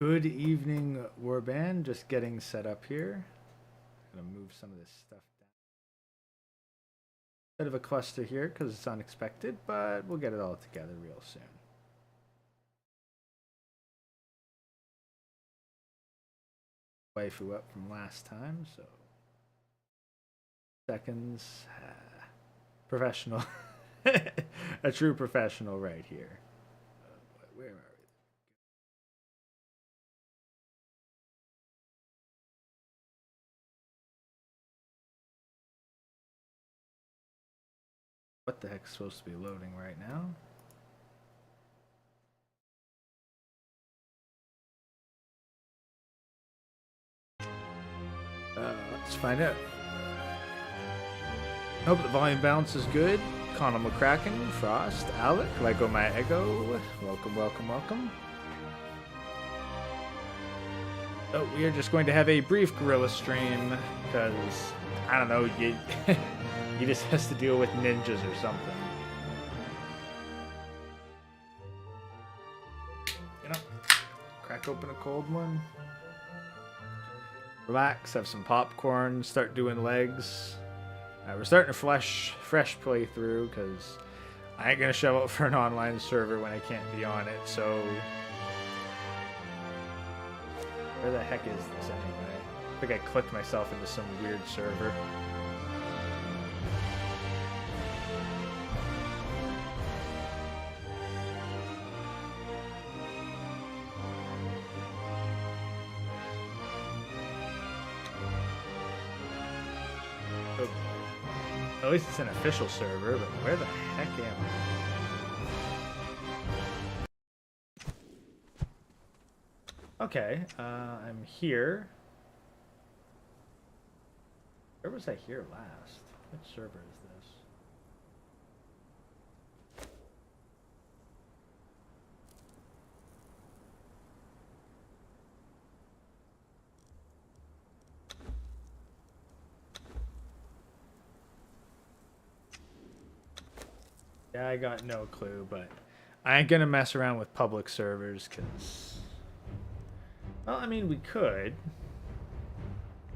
Good evening, Warband. Just getting set up here. Gonna move some of this stuff down. Bit of a cluster here because it's unexpected, but we'll get it all together real soon. Waifu up from last time, so seconds. Professional. A true professional right here. Where are we? What the heck's supposed to be loading right now? Let's find out. Hope the volume balance is good. Conan McCracken, Frost, Alec, Lego My Ego. Welcome, welcome, welcome. Oh, we are just going to have a brief Guerilla stream because, I don't know, he just has to deal with ninjas or something. You know, crack open a cold one. Relax, have some popcorn, start doing legs. We're starting a fresh playthrough because I ain't going to show up for an online server when I can't be on it, so... Where the heck is this anyway? I think I clicked myself into some weird server. At least it's an official server, but where the heck am I? Okay, I'm here. Where was I here last? Which server is this? Yeah, I got no clue, but I ain't gonna mess around with public servers because, well, I mean, we could.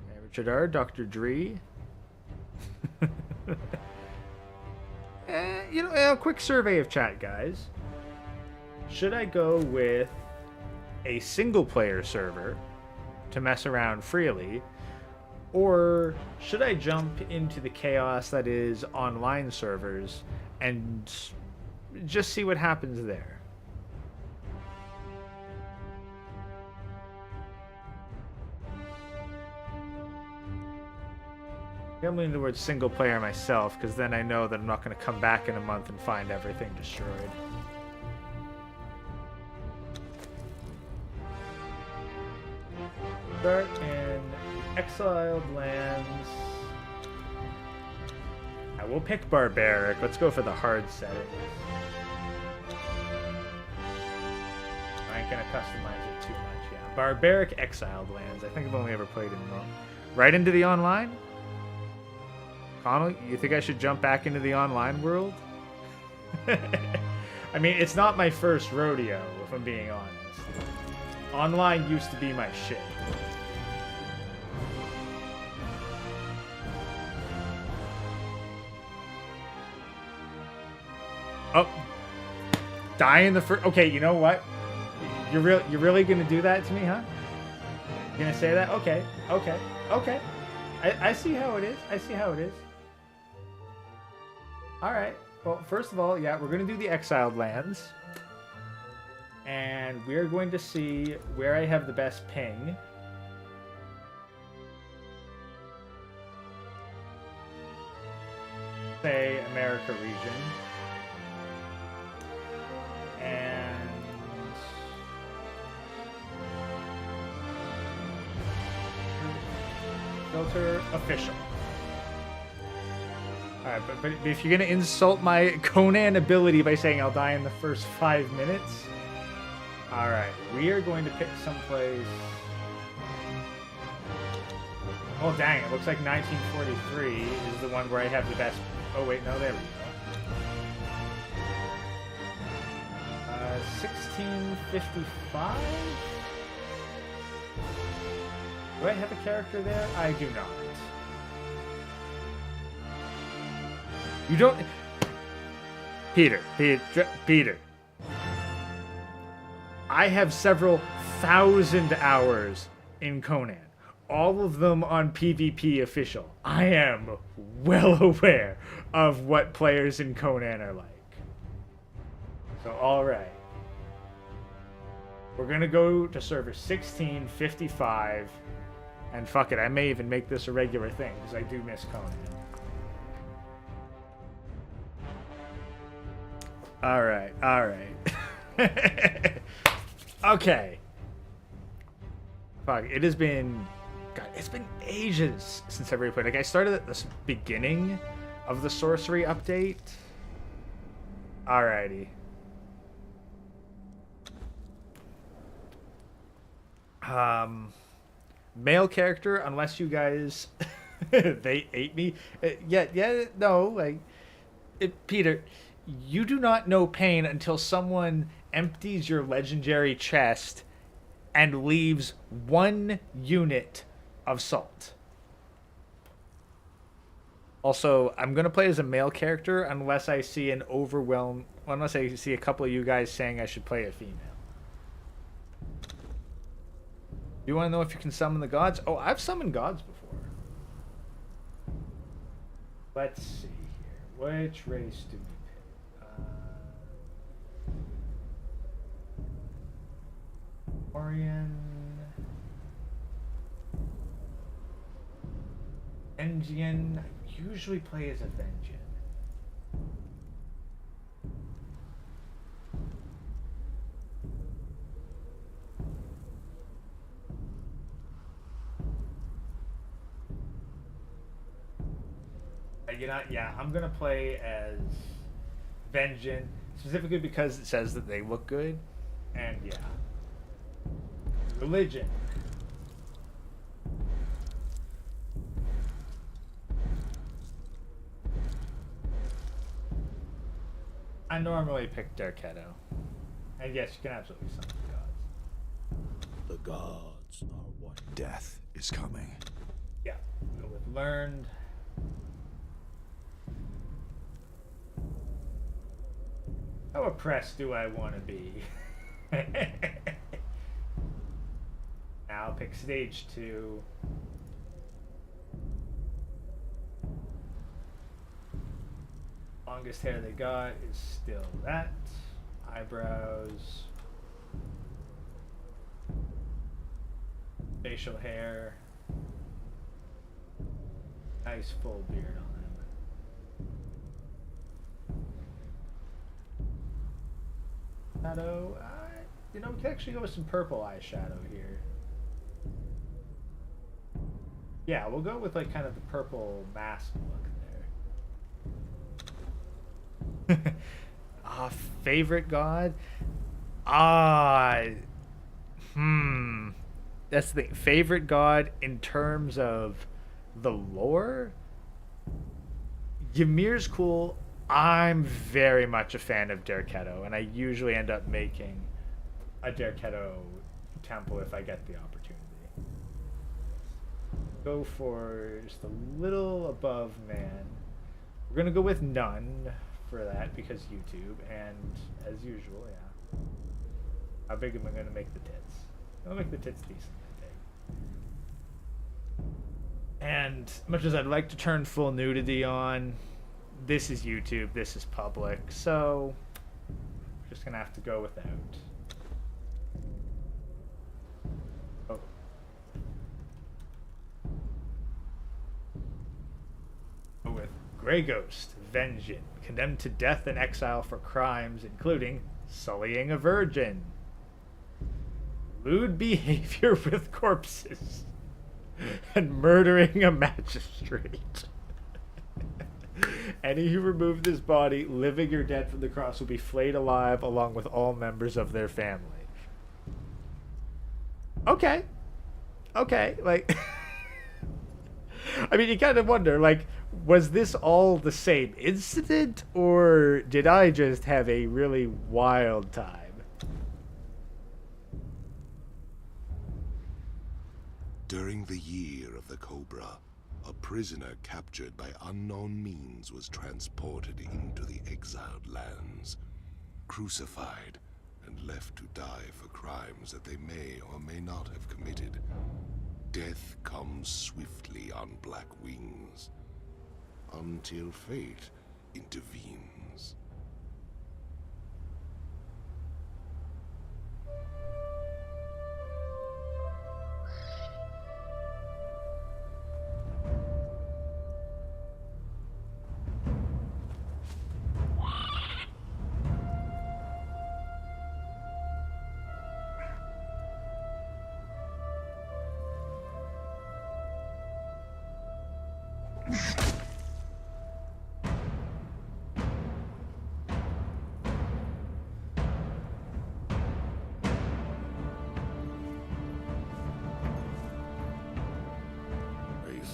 Okay, Richard R, Dr. Dree. You know, a quick survey of chat, guys. Should I go with a single-player server to mess around freely, or should I jump into the chaos that is online servers and just see what happens there? I'm leaning towards single player myself, because then I know that I'm not going to come back in a month and find everything destroyed. Start in Exiled Lands. I will pick Barbaric. Let's go for the hard settings. I ain't gonna customize it too much, yeah. Barbaric Exiled Lands. I think I've only ever played it right into the online? Connell, you think I should jump back into the online world? I mean, it's not my first rodeo, if I'm being honest. Online used to be my shit. Oh, die in the first. Okay, you know what? You're really gonna do that to me, huh? You're gonna say that? Okay. I see how it is. I see how it is. All right. Well, first of all, yeah, we're gonna do the Exiled Lands, and we're going to see where I have the best ping. Say America region. And filter official. Alright, but if you're gonna insult my Conan ability by saying I'll die in the first 5 minutes, alright, we are going to pick someplace. Oh dang, it looks like 1943 is the one where I have the best. Oh wait, no, there we go. 1655? Do I have a character there? I do not. You don't... Peter. I have several thousand hours in Conan. All of them on PvP official. I am well aware of what players in Conan are like. So, alright. We're gonna go to server 1655. And fuck it, I may even make this a regular thing, because I do miss Conan. Alright. Okay. Fuck, it has been... God, it's been ages since I've replayed. Like, I started at the beginning of the Sorcery update. Alrighty. Male character, unless you guys... they ate me. No, like... Peter, you do not know pain until someone empties your legendary chest and leaves 1 unit of salt. Also, I'm going to play as a male character unless I see unless I see a couple of you guys saying I should play a female. You want to know if you can summon the gods? Oh, I've summoned gods before. Let's see here. Which race do we pick? Orion. Vengean. I usually play as a Vengean. I'm gonna play as Vengean, specifically because it says that they look good, and yeah. Religion. I normally pick Derketo, and yes, you can absolutely summon the gods. The gods are what? Death is coming. Yeah, go with learned. How oppressed do I want to be? Now I'll pick stage 2. Longest hair they got is still that. Eyebrows. Facial hair. Nice full beard on him. Shadow. We can actually go with some purple eyeshadow here. Yeah, we'll go with like kind of the purple mask look there. Favorite god? That's the thing. Favorite god in terms of the lore? Ymir's cool. I'm very much a fan of Derketo, and I usually end up making a Derketo temple if I get the opportunity. Go for just a little above man. We're going to go with none for that because YouTube, and as usual, yeah. How big am I going to make the tits? I'll make the tits decently big. And much as I'd like to turn full nudity on, this is YouTube, this is public, so we're just going to have to go without. Oh. With Grey Ghost, Vengean, condemned to death and exile for crimes including sullying a virgin, lewd behavior with corpses, and murdering a magistrate. Any who remove this body, living or dead, from the cross will be flayed alive along with all members of their family. Okay, like... I mean, you kind of wonder, like, was this all the same incident, or did I just have a really wild time? During the year of the Cobra, a prisoner captured by unknown means was transported into the Exiled Lands, crucified, and left to die for crimes that they may or may not have committed. Death comes swiftly on black wings, until fate intervenes.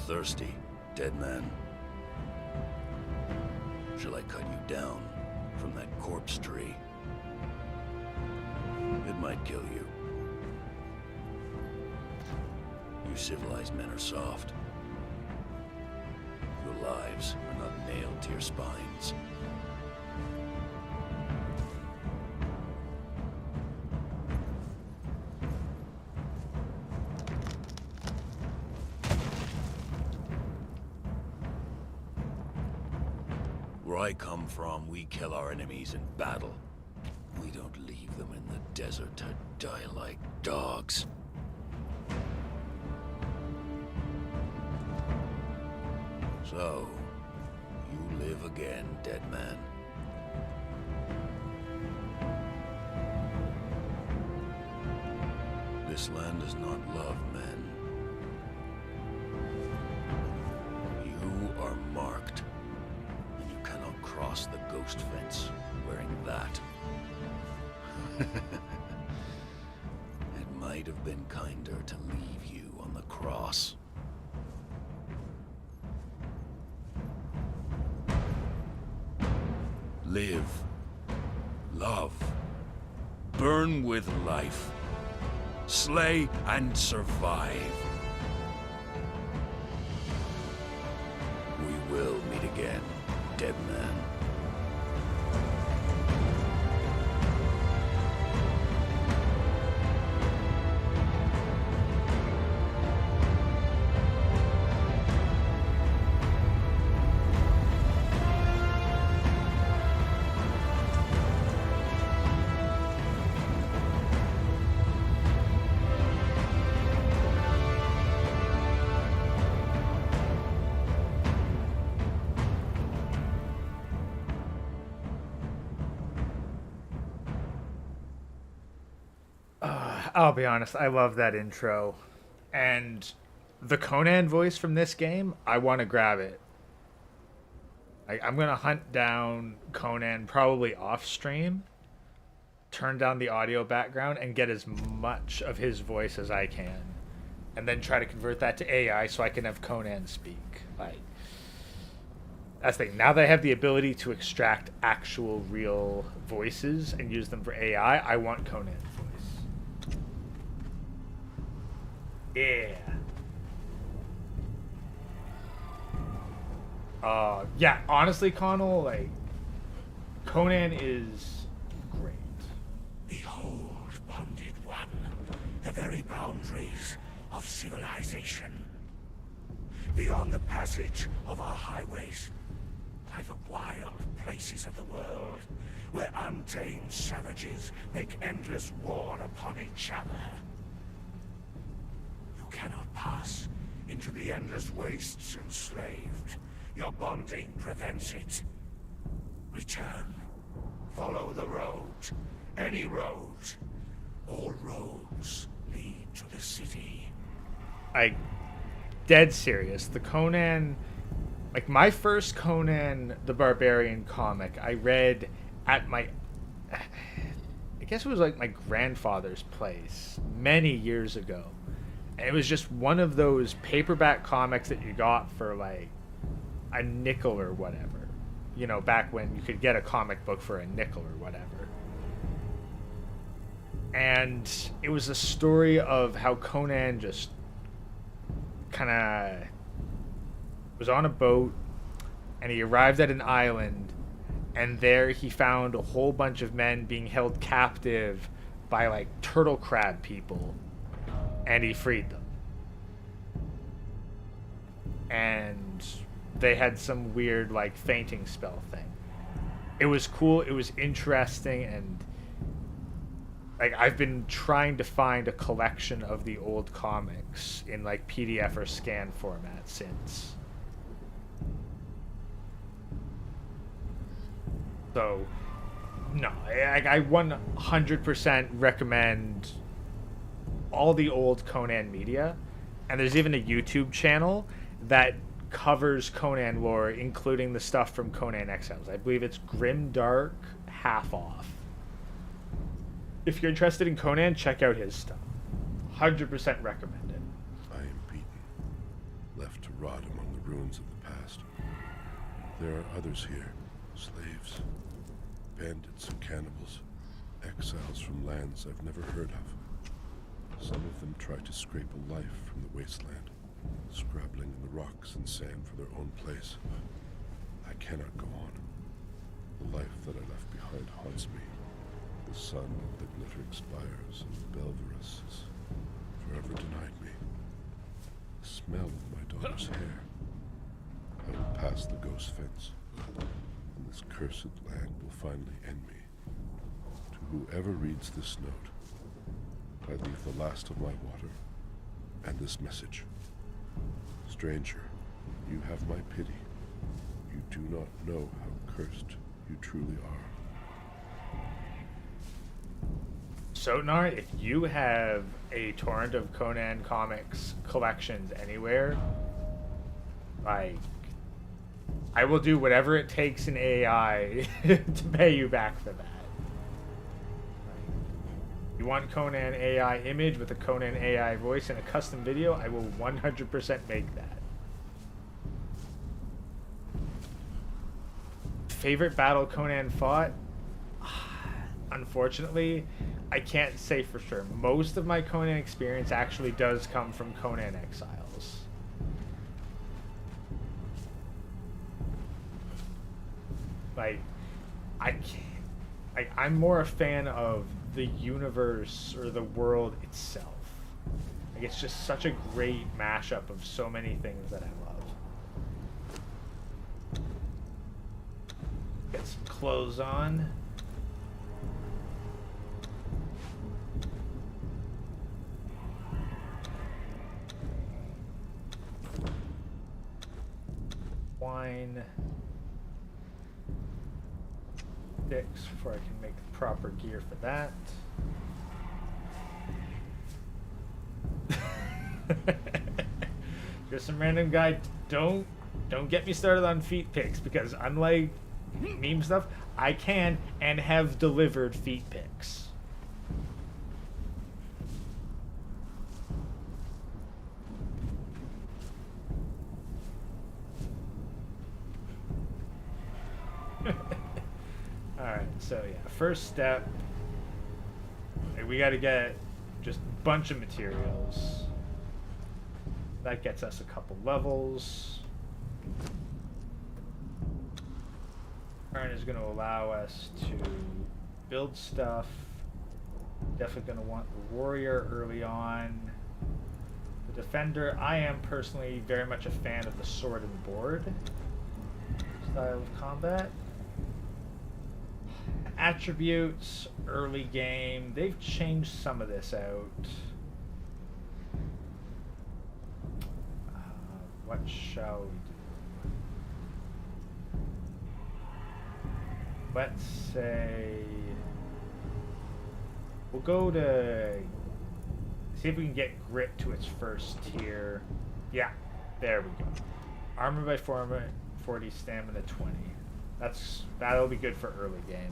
Thirsty, dead man? Shall I cut you down from that corpse tree? It might kill you. You civilized men are soft. Your lives are not nailed to your spines. Where I come from, we kill our enemies in battle. We don't leave them in the desert to die like dogs. So, you live again, dead man. This land does not love men. You are marked. Cross the ghost fence wearing that. It might have been kinder to leave you on the cross. Live, love, burn with life, slay and survive. We will meet again, dead man. I'll be honest, I love that intro. And the Conan voice from this game, I want to grab it. I'm going to hunt down Conan probably off stream, turn down the audio background, and get as much of his voice as I can. And then try to convert that to AI so I can have Conan speak. Like, that's the thing. Now that I have the ability to extract actual real voices and use them for AI, I want Conan's voice. Yeah. Yeah, honestly, Connell, like, Conan is great. Behold, bonded one, the very boundaries of civilization. Beyond the passage of our highways lie the wild places of the world, where untamed savages make endless war upon each other. You cannot pass into the endless wastes enslaved. Your bonding prevents it. Return. Follow the road. Any road. All roads lead to the city. Dead serious. The Conan, like my first Conan the Barbarian comic, I read at my, I guess it was like my grandfather's place many years ago. And it was just one of those paperback comics that you got for like a nickel or whatever. You know, back when you could get a comic book for a nickel or whatever. And it was a story of how Conan just kind of was on a boat, and he arrived at an island, and there he found a whole bunch of men being held captive by like turtle crab people, and he freed them. And they had some weird like fainting spell thing. It was cool, it was interesting, and like I've been trying to find a collection of the old comics in like PDF or scan format since. So no, I 100% recommend all the old Conan media, and there's even a YouTube channel that covers Conan lore, including the stuff from Conan Exiles. I believe it's Grim Dark half off. If you're interested in Conan, check out his stuff. 100% recommend it. I am beaten, left to rot among the ruins of the past. There are others here, slaves, bandits and cannibals, exiles from lands I've never heard of. Some of them try to scrape a life from the wasteland, scrabbling in the rocks and sand for their own place. I cannot go on. The life that I left behind haunts me. The sun of the glittering spires of Belverus has forever denied me. The smell of my daughter's hair. I will pass the ghost fence, and this cursed land will finally end me. To whoever reads this note, I leave the last of my water and this message. Stranger, you have my pity. You do not know how cursed you truly are. Sotnar, if you have a torrent of Conan comics collections anywhere, like, I will do whatever it takes in AI to pay you back for that. Like, you want Conan AI image with a Conan AI voice and a custom video, I will 100% make that. Favorite battle Conan fought? Unfortunately, I can't say for sure. Most of my Conan experience actually does come from Conan Exiles. Like, I'm more a fan of the universe or the world itself. Like, it's just such a great mashup of so many things that I love. Get some clothes on. Wine. Sticks before I can make the proper gear for that. Just some random guy. Don't get me started on feet pics, because unlike meme stuff, I can and have delivered feet pics. Alright, so yeah, first step, we gotta get just a bunch of materials. That gets us a couple levels. Turn is gonna allow us to build stuff. Definitely gonna want the warrior early on. The defender, I am personally very much a fan of the sword and board style of combat. Attributes, early game, they've changed some of this out. What shall we do? Let's say we'll go to see if we can get grit to its first tier. Yeah, there we go. Armor by 40, stamina 20. That'll be good for early game.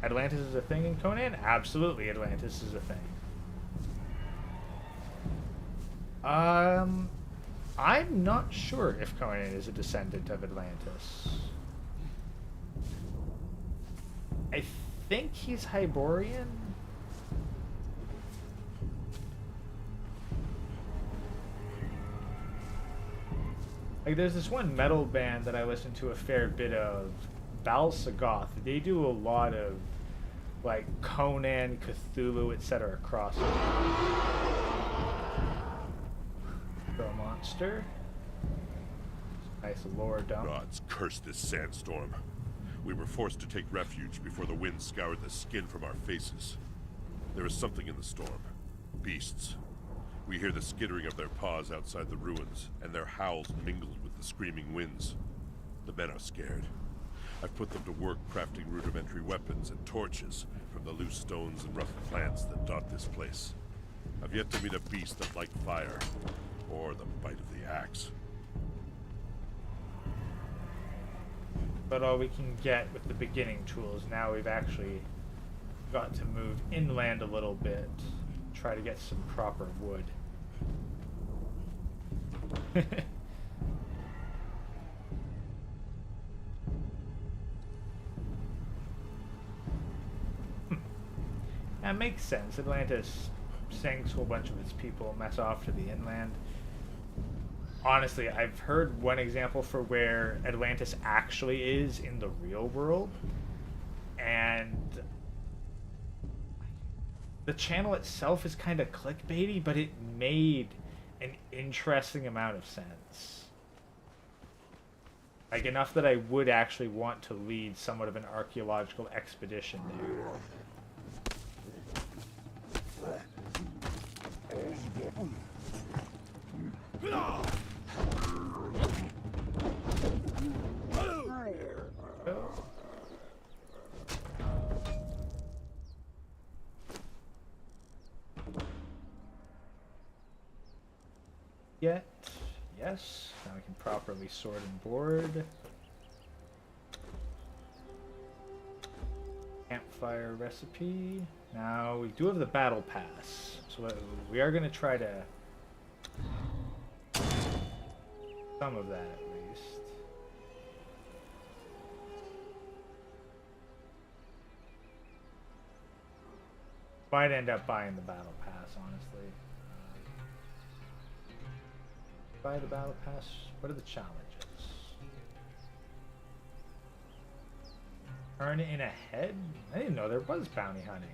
Atlantis is a thing in Conan? Absolutely, Atlantis is a thing. I'm not sure if Conan is a descendant of Atlantis. I think he's Hyborian. Like, there's this one metal band that I listen to a fair bit of, Balsagoth. They do a lot of, like, Conan, Cthulhu, etc. crossover. Throw a monster. Nice lore dump. Gods curse this sandstorm. We were forced to take refuge before the wind scoured the skin from our faces. There is something in the storm. Beasts. We hear the skittering of their paws outside the ruins, and their howls mingled with the screaming winds. The men are scared. I've put them to work crafting rudimentary weapons and torches from the loose stones and rough plants that dot this place. I've yet to meet a beast that liked fire, or the bite of the axe. But all we can get with the beginning tools. Now we've actually got to move inland a little bit. Try to get some proper wood. That makes sense. Atlantis sinks a whole bunch of its people, mess off to the inland. Honestly, I've heard one example for where Atlantis actually is in the real world, and the channel itself is kind of clickbaity, but it made an interesting amount of sense. Like, enough that I would actually want to lead somewhat of an archaeological expedition there. Yet, yes. Now we can properly sort and board. Campfire recipe. Now we do have the battle pass, so we are going to try to some of that at least. Might end up buying the battle pass, honestly. Buy the battle pass. What are the challenges? Turn in a head? I didn't know there was bounty hunting.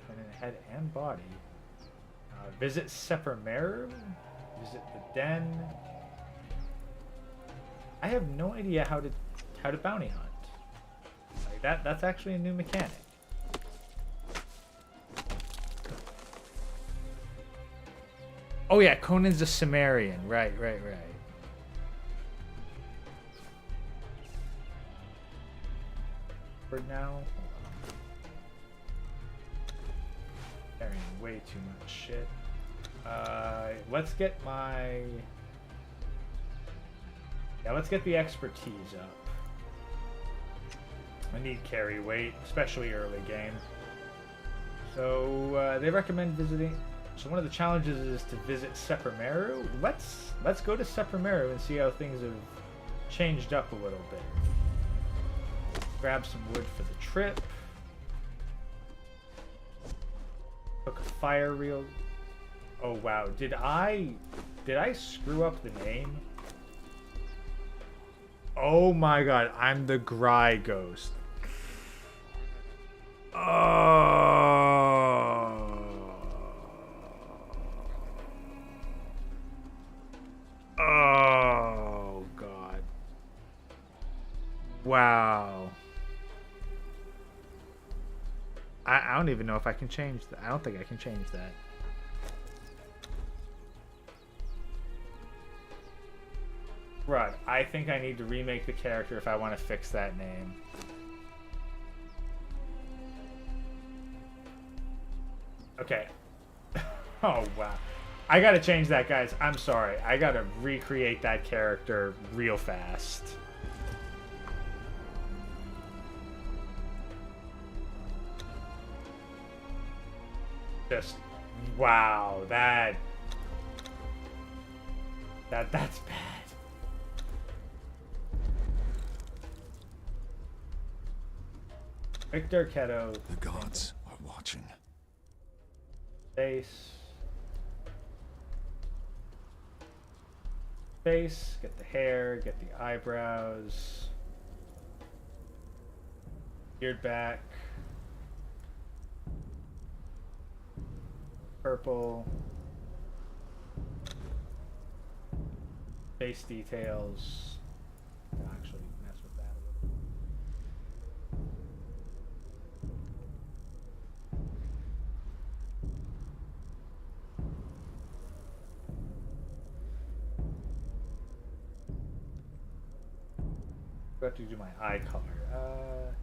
Turn in a head and body. Visit Sepermeru. Visit the den. I have no idea how to bounty hunt. Like that's actually a new mechanic. Oh yeah, Conan's a Cimmerian. Right. For now, carrying way too much shit. Let's get let's get the expertise up. I need carry weight, especially early game. So they recommend visiting. So one of the challenges is to visit Sepermeru. Let's go to Sepermeru and see how things have changed up a little bit. Grab some wood for the trip. Cook a fire reel. Oh wow, did I screw up the name? Oh my god, I'm the Gry Ghost. Oh god. Wow. I don't even know if I can change that. I don't think I can change that. Right, I think I need to remake the character if I want to fix that name. Okay. Oh, wow. I gotta change that, guys. I'm sorry. I gotta recreate that character real fast. Just, wow, that's bad. Victor Keto. The gods are watching. Face. Face. Get the hair. Get the eyebrows. Beard back. Purple. Face details. I'll actually mess with that a little. I have to do my eye color.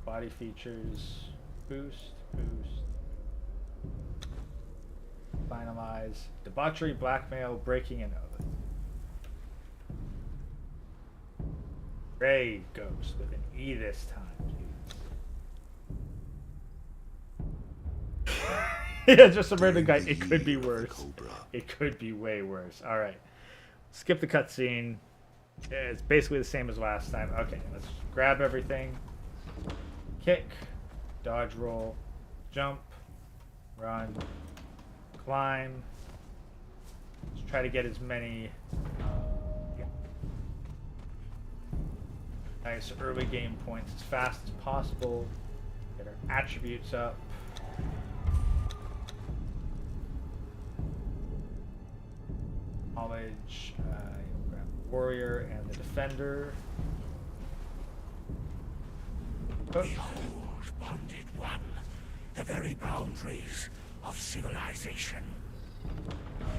Body features. Boost. Finalize. Debauchery, blackmail, breaking an oath. Grave Ghost with an E this time. Jeez. Yeah, just a random guy. It could be worse. It could be way worse. Alright. Skip the cutscene. It's basically the same as last time. Okay, let's grab everything. Kick. Dodge roll. Jump. Run. Climb. Let's try to get as many nice early game points as fast as possible. Get our attributes up. Knowledge. Grab the warrior and the defender. Oh. Behold, bonded one, the very boundaries of civilization.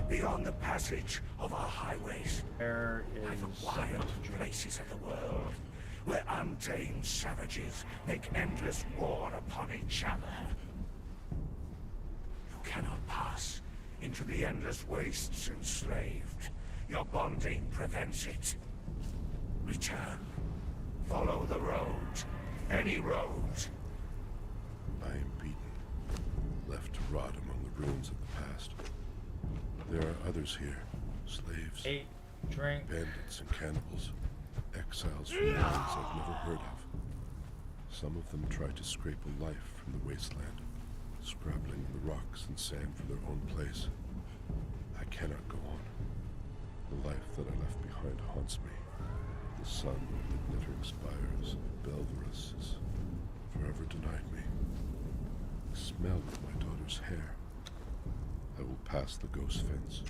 Beyond the passage of our highways, There are is the wild places of the world, where untamed savages make endless war upon each other. You cannot pass into the endless wastes enslaved. Your bonding prevents it. Return. Follow the road. Any road. I am beaten, left to rot among the ruins of the past. There are others here, slaves, Eat, drink. bandits and cannibals, exiles from lands I've never heard of. Some of them try to scrape a life from the wasteland, scrabbling in the rocks and sand for their own place. I cannot go on. The life that I left behind haunts me. The sun that never expires, Belverus, has forever denied me. The smell of my daughter's hair. I will pass the ghost fence.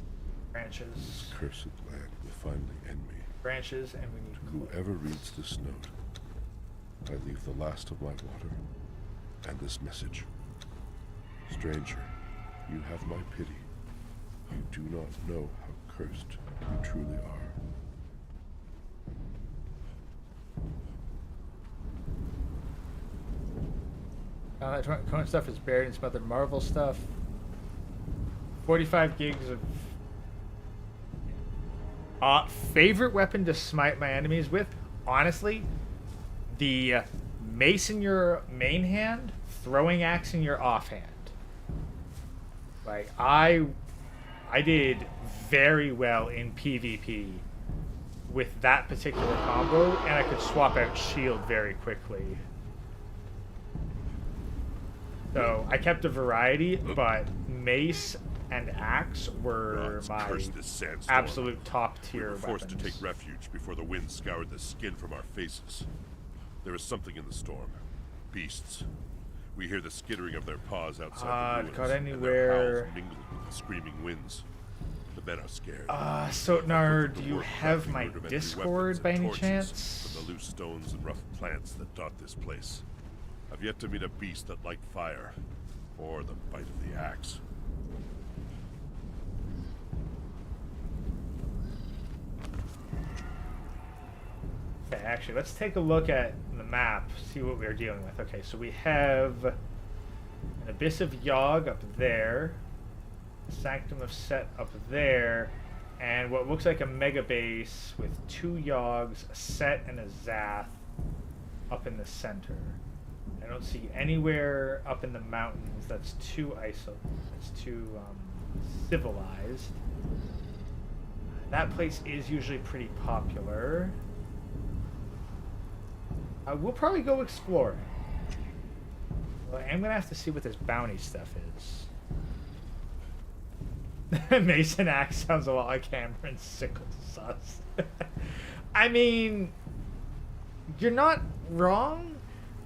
Branches. This cursed land will finally end me. Branches, and we need Whoever reads this note, I leave the last of my water and this message. Stranger, you have my pity. You do not know how cursed you truly are. That Conan stuff is buried in some other Marvel stuff. 45 gigs of favorite weapon to smite my enemies with. Honestly, the mace in your main hand, throwing axe in your offhand. Like I did very well in PvP with that particular combo, and I could swap out shield very quickly. So I kept a variety, but mace and axe were Gods my curse this sandstorm. absolute top We tier were forced weapons. to take refuge before the wind scoured the skin from our faces. There is something in the storm. Beasts. We hear the skittering of their paws outside the ruins, got and anywhere- their howls mingle with the screaming winds. The men are scared. Sotnar, I've do heard you the have crafting my rudimentary Discord weapons by and any torches chance? From the loose stones and rough plants that dot this place. I've yet to meet a beast that liked fire, or the bite of the axe. Okay, actually, let's take a look at the map, see what we're dealing with. Okay, so we have an Abyss of Yogg up there, Sanctum of Set up there, and what looks like a mega base with 2 Yoggs, a Set, and a Zath up in the center. I don't see anywhere up in the mountains that's too civilized. That place is usually pretty popular. We'll probably go explore. Well, I'm gonna have to see what this bounty stuff is. Mason axe sounds a lot like hammer and sickle sus. I mean, you're not wrong,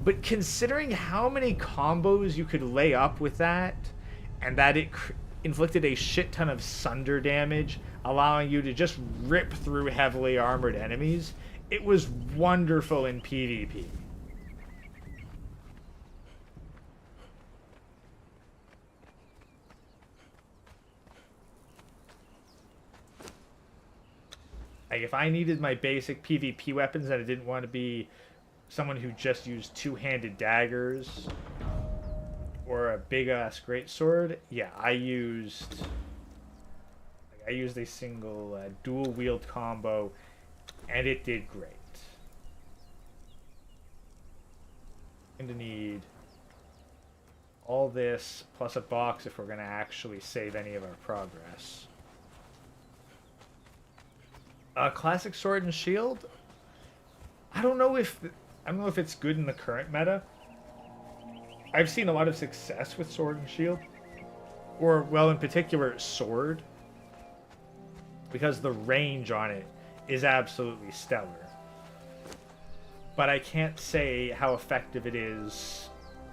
but considering how many combos you could lay up with that, and that it inflicted a shit ton of sunder damage, allowing you to just rip through heavily armored enemies, it was wonderful in PvP. Like, if I needed my basic PvP weapons and I didn't want to be someone who just used two-handed daggers or a big-ass greatsword, yeah, I used a single dual-wield combo, and it did great. I'm going to need all this plus a box if we're going to actually save any of our progress. Classic sword and shield. I don't know if it's good in the current meta. I've seen a lot of success with sword and shield, or well, in particular, sword, because the range on it is absolutely stellar. But I can't say how effective it is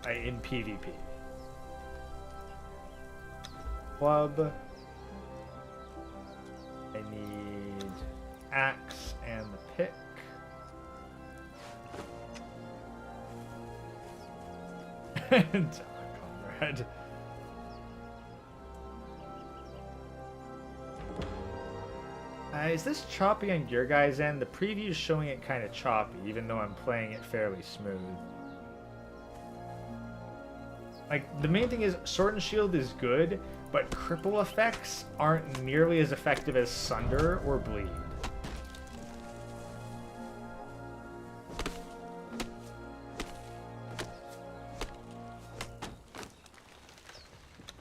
in PvP. Club. I need axe and the pick. And comrade. Is this choppy on your guys' end? The preview is showing it kind of choppy, even though I'm playing it fairly smooth. Like, the main thing is, Sword and Shield is good, but cripple effects aren't nearly as effective as Sunder or Bleed.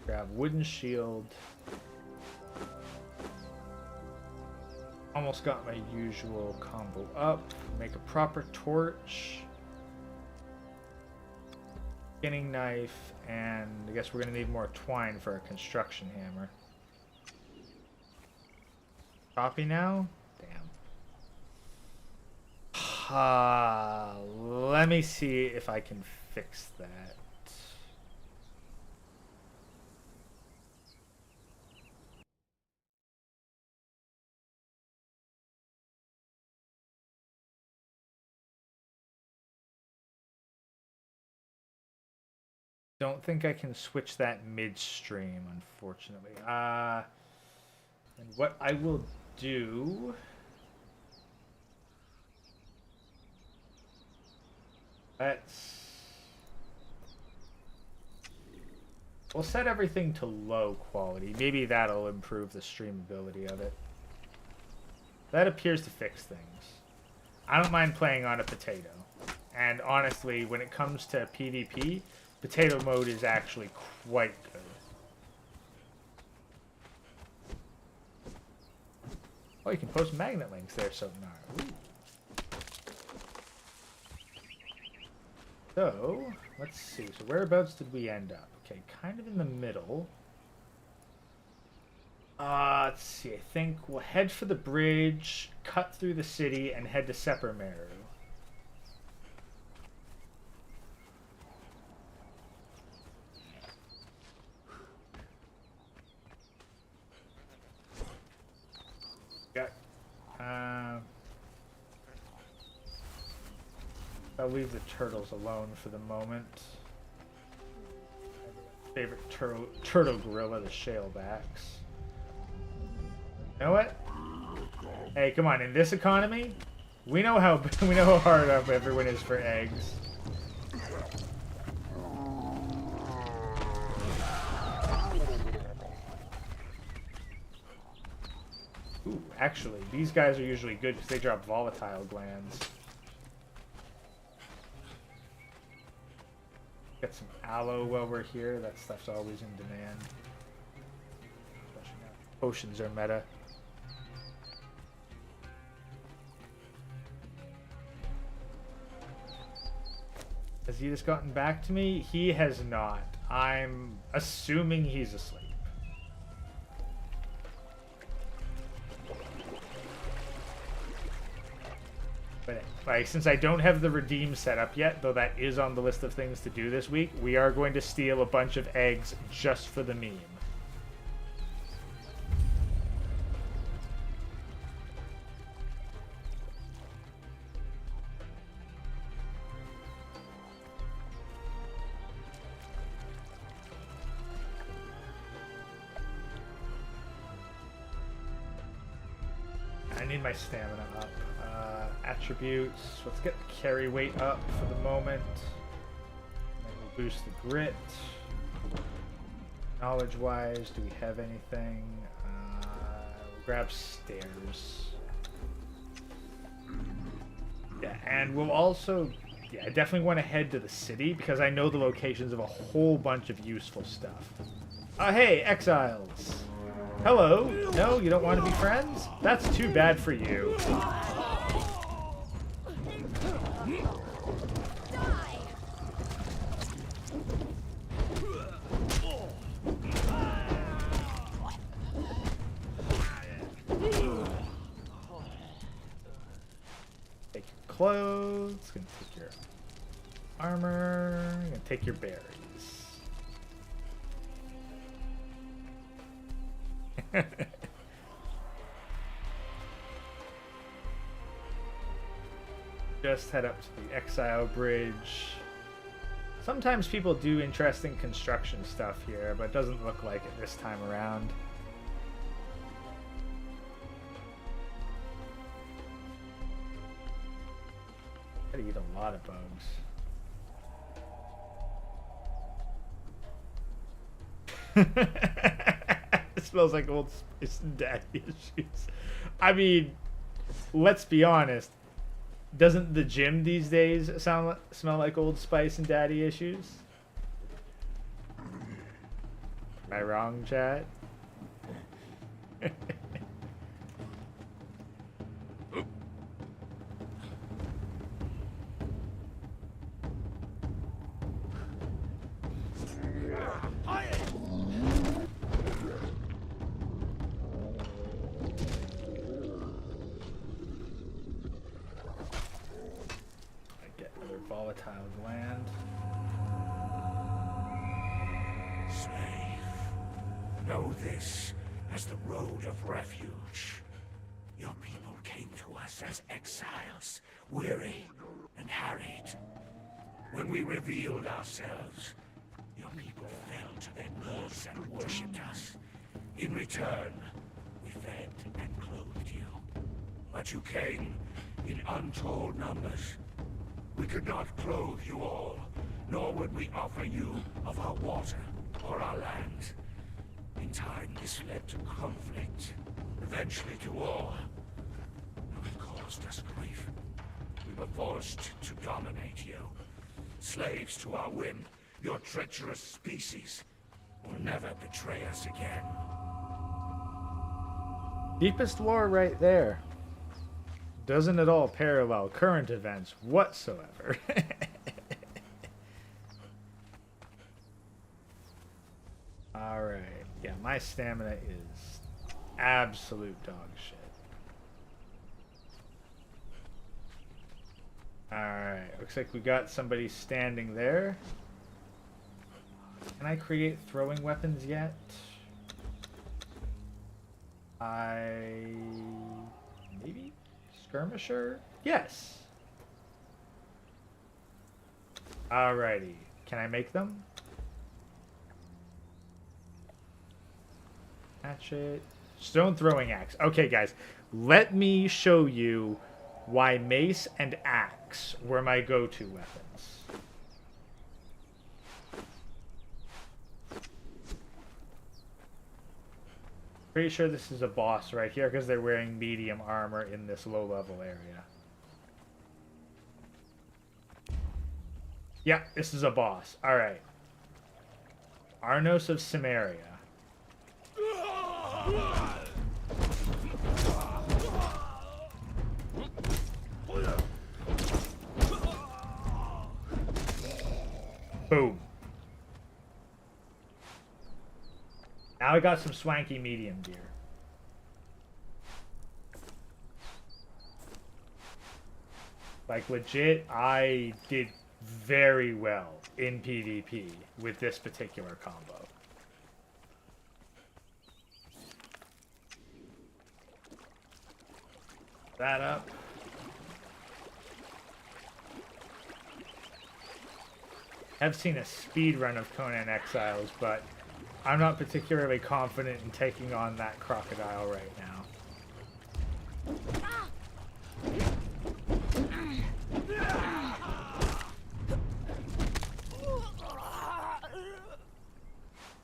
Grab Wooden Shield. Almost got my usual combo up. Make a proper torch. Skinning knife, and I guess we're going to need more twine for a construction hammer. Copy now? Damn. Let me see if I can fix that. Don't think I can switch that midstream, unfortunately. And what I will do... We'll set everything to low quality. Maybe that'll improve the streamability of it. That appears to fix things. I don't mind playing on a potato. And honestly, when it comes to PvP, potato mode is actually quite good. Oh, you can post magnet links there, Sonar. So, let's see. So whereabouts did we end up? Okay, kind of in the middle. Let's see. I think we'll head for the bridge, cut through the city, and head to Seppermeru. I'll leave the turtles alone for the moment. Favorite turtle gorilla, the shalebacks. You know what? Hey, come on! In this economy, we know how hard up everyone is for eggs. Ooh, actually, these guys are usually good because they drop volatile glands. Get some aloe while we're here. That stuff's always in demand. Potions are meta. Has he just gotten back to me? He has not. I'm assuming he's asleep. But like, since I don't have the redeem set up yet, though that is on the list of things to do this week, we are going to steal a bunch of eggs just for the meme. I need my stamina up. Attributes. Let's get the carry weight up for the moment. And then we'll boost the grit. Knowledge-wise, do we have anything? We'll grab stairs. Yeah, and we'll also... Yeah, I definitely want to head to the city because I know the locations of a whole bunch of useful stuff. Hey, Exiles! Hello? No, you don't want to be friends? That's too bad for you. Take your clothes, gonna take your armor, gonna take your berries. Just head up to the Exile Bridge. Sometimes people do interesting construction stuff here, but it doesn't look like it this time around. Gotta eat a lot of bugs. It smells like Old Spice and daddy issues. I mean, let's be honest. Doesn't the gym these days smell like Old Spice and daddy issues? Am I wrong, chat? Volatile land. Slave, know this as the road of refuge. Your people came to us as exiles, weary and harried. When we revealed ourselves, your people fell to their knees and worshipped us. In return, we fed and clothed you. But you came in untold numbers. We could not clothe you all, nor would we offer you of our water or our land. In time, this led to conflict, eventually to war. It caused us grief. We were forced to dominate you. Slaves to our whim, your treacherous species will never betray us again. Deepest war right there. Doesn't at all parallel current events whatsoever. Alright. Yeah, my stamina is absolute dog shit. Alright, looks like we got somebody standing there. Can I create throwing weapons yet? Maybe? Skirmisher? Yes. Alrighty. Can I make them? Hatchet. Stone throwing axe. Okay, guys. Let me show you why mace and axe were my go-to weapons. Pretty sure this is a boss right here because they're wearing medium armor in this low-level area. Yeah, this is a boss. Alright. Arnos of Samaria. Boom. Now I got some swanky medium gear. Like legit, I did very well in PvP with this particular combo. That up. I've seen a speed run of Conan Exiles, but I'm not particularly confident in taking on that crocodile right now.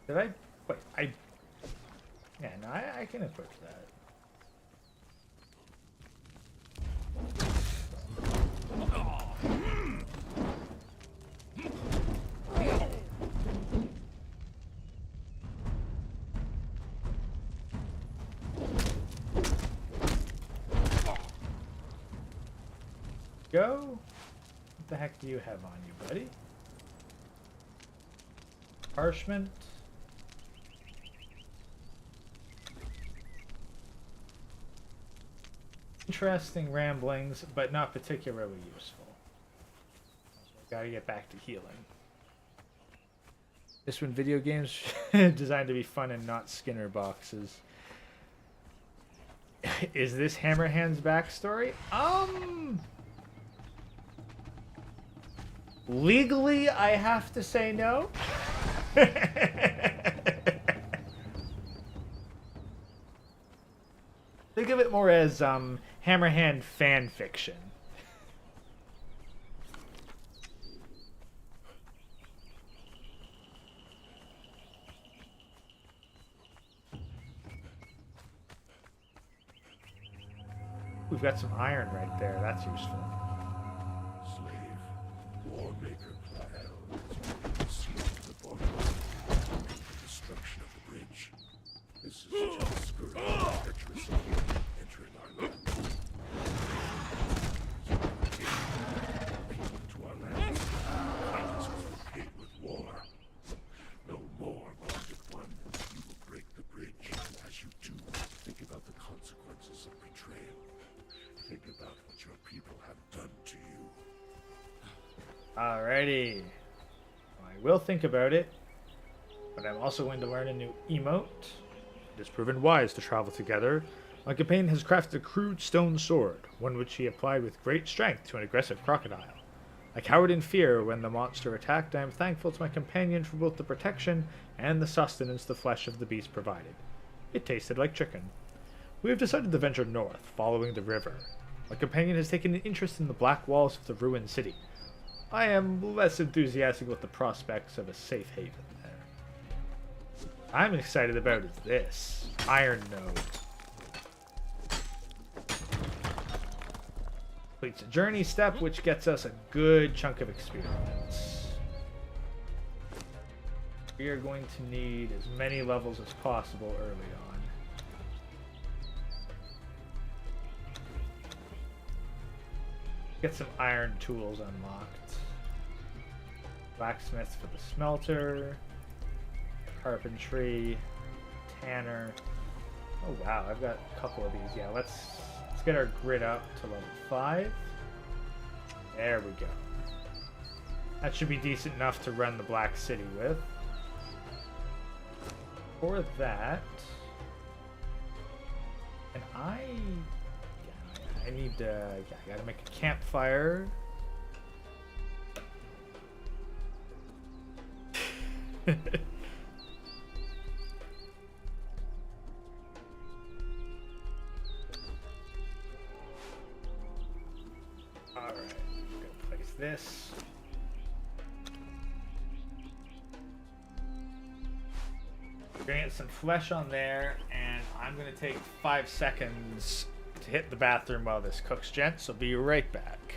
Did I? Wait, yeah, no, I can equip that. Go. What the heck do you have on you, buddy? Parchment. Interesting ramblings, but not particularly useful. Gotta get back to healing. This one, video games designed to be fun and not Skinner boxes. Is this Hammerhand's backstory? Legally, I have to say no. Think of it more as Hammerhand fan fiction. We've got some iron right there. That's useful. Slave, war maker Plael, sealed the border, destruction of the bridge. This is just Guerilla treacherous entering our land. People to our land. Kindness was repaid with war. No more, bonded one. You will break the bridge. As you do, think about the consequences of betrayal. Think about what your people have done to you. Alrighty. Well, I will think about it, but I'm also going to learn a new emote. It has proven wise to travel together. My companion has crafted a crude stone sword, one which he applied with great strength to an aggressive crocodile. I cowered in fear when the monster attacked. I am thankful to my companion for both the protection and the sustenance the flesh of the beast provided. It tasted like chicken. We have decided to venture north, following the river. My companion has taken an interest in the black walls of the ruined city. I am less enthusiastic with the prospects of a safe haven there. I'm excited about is this Iron Node. Completes a journey step, which gets us a good chunk of experience. We are going to need as many levels as possible early on. Get some iron tools unlocked. Blacksmith for the smelter. Carpentry. Tanner. Oh wow, I've got a couple of these. Yeah, let's get our grid up to level 5. There we go. That should be decent enough to run the Black City with. For that, and I need to, I gotta make a campfire. Alright, I'm gonna place this. We're gonna get some flesh on there, and I'm gonna take 5 seconds to hit the bathroom while this cooks, gents. So be right back.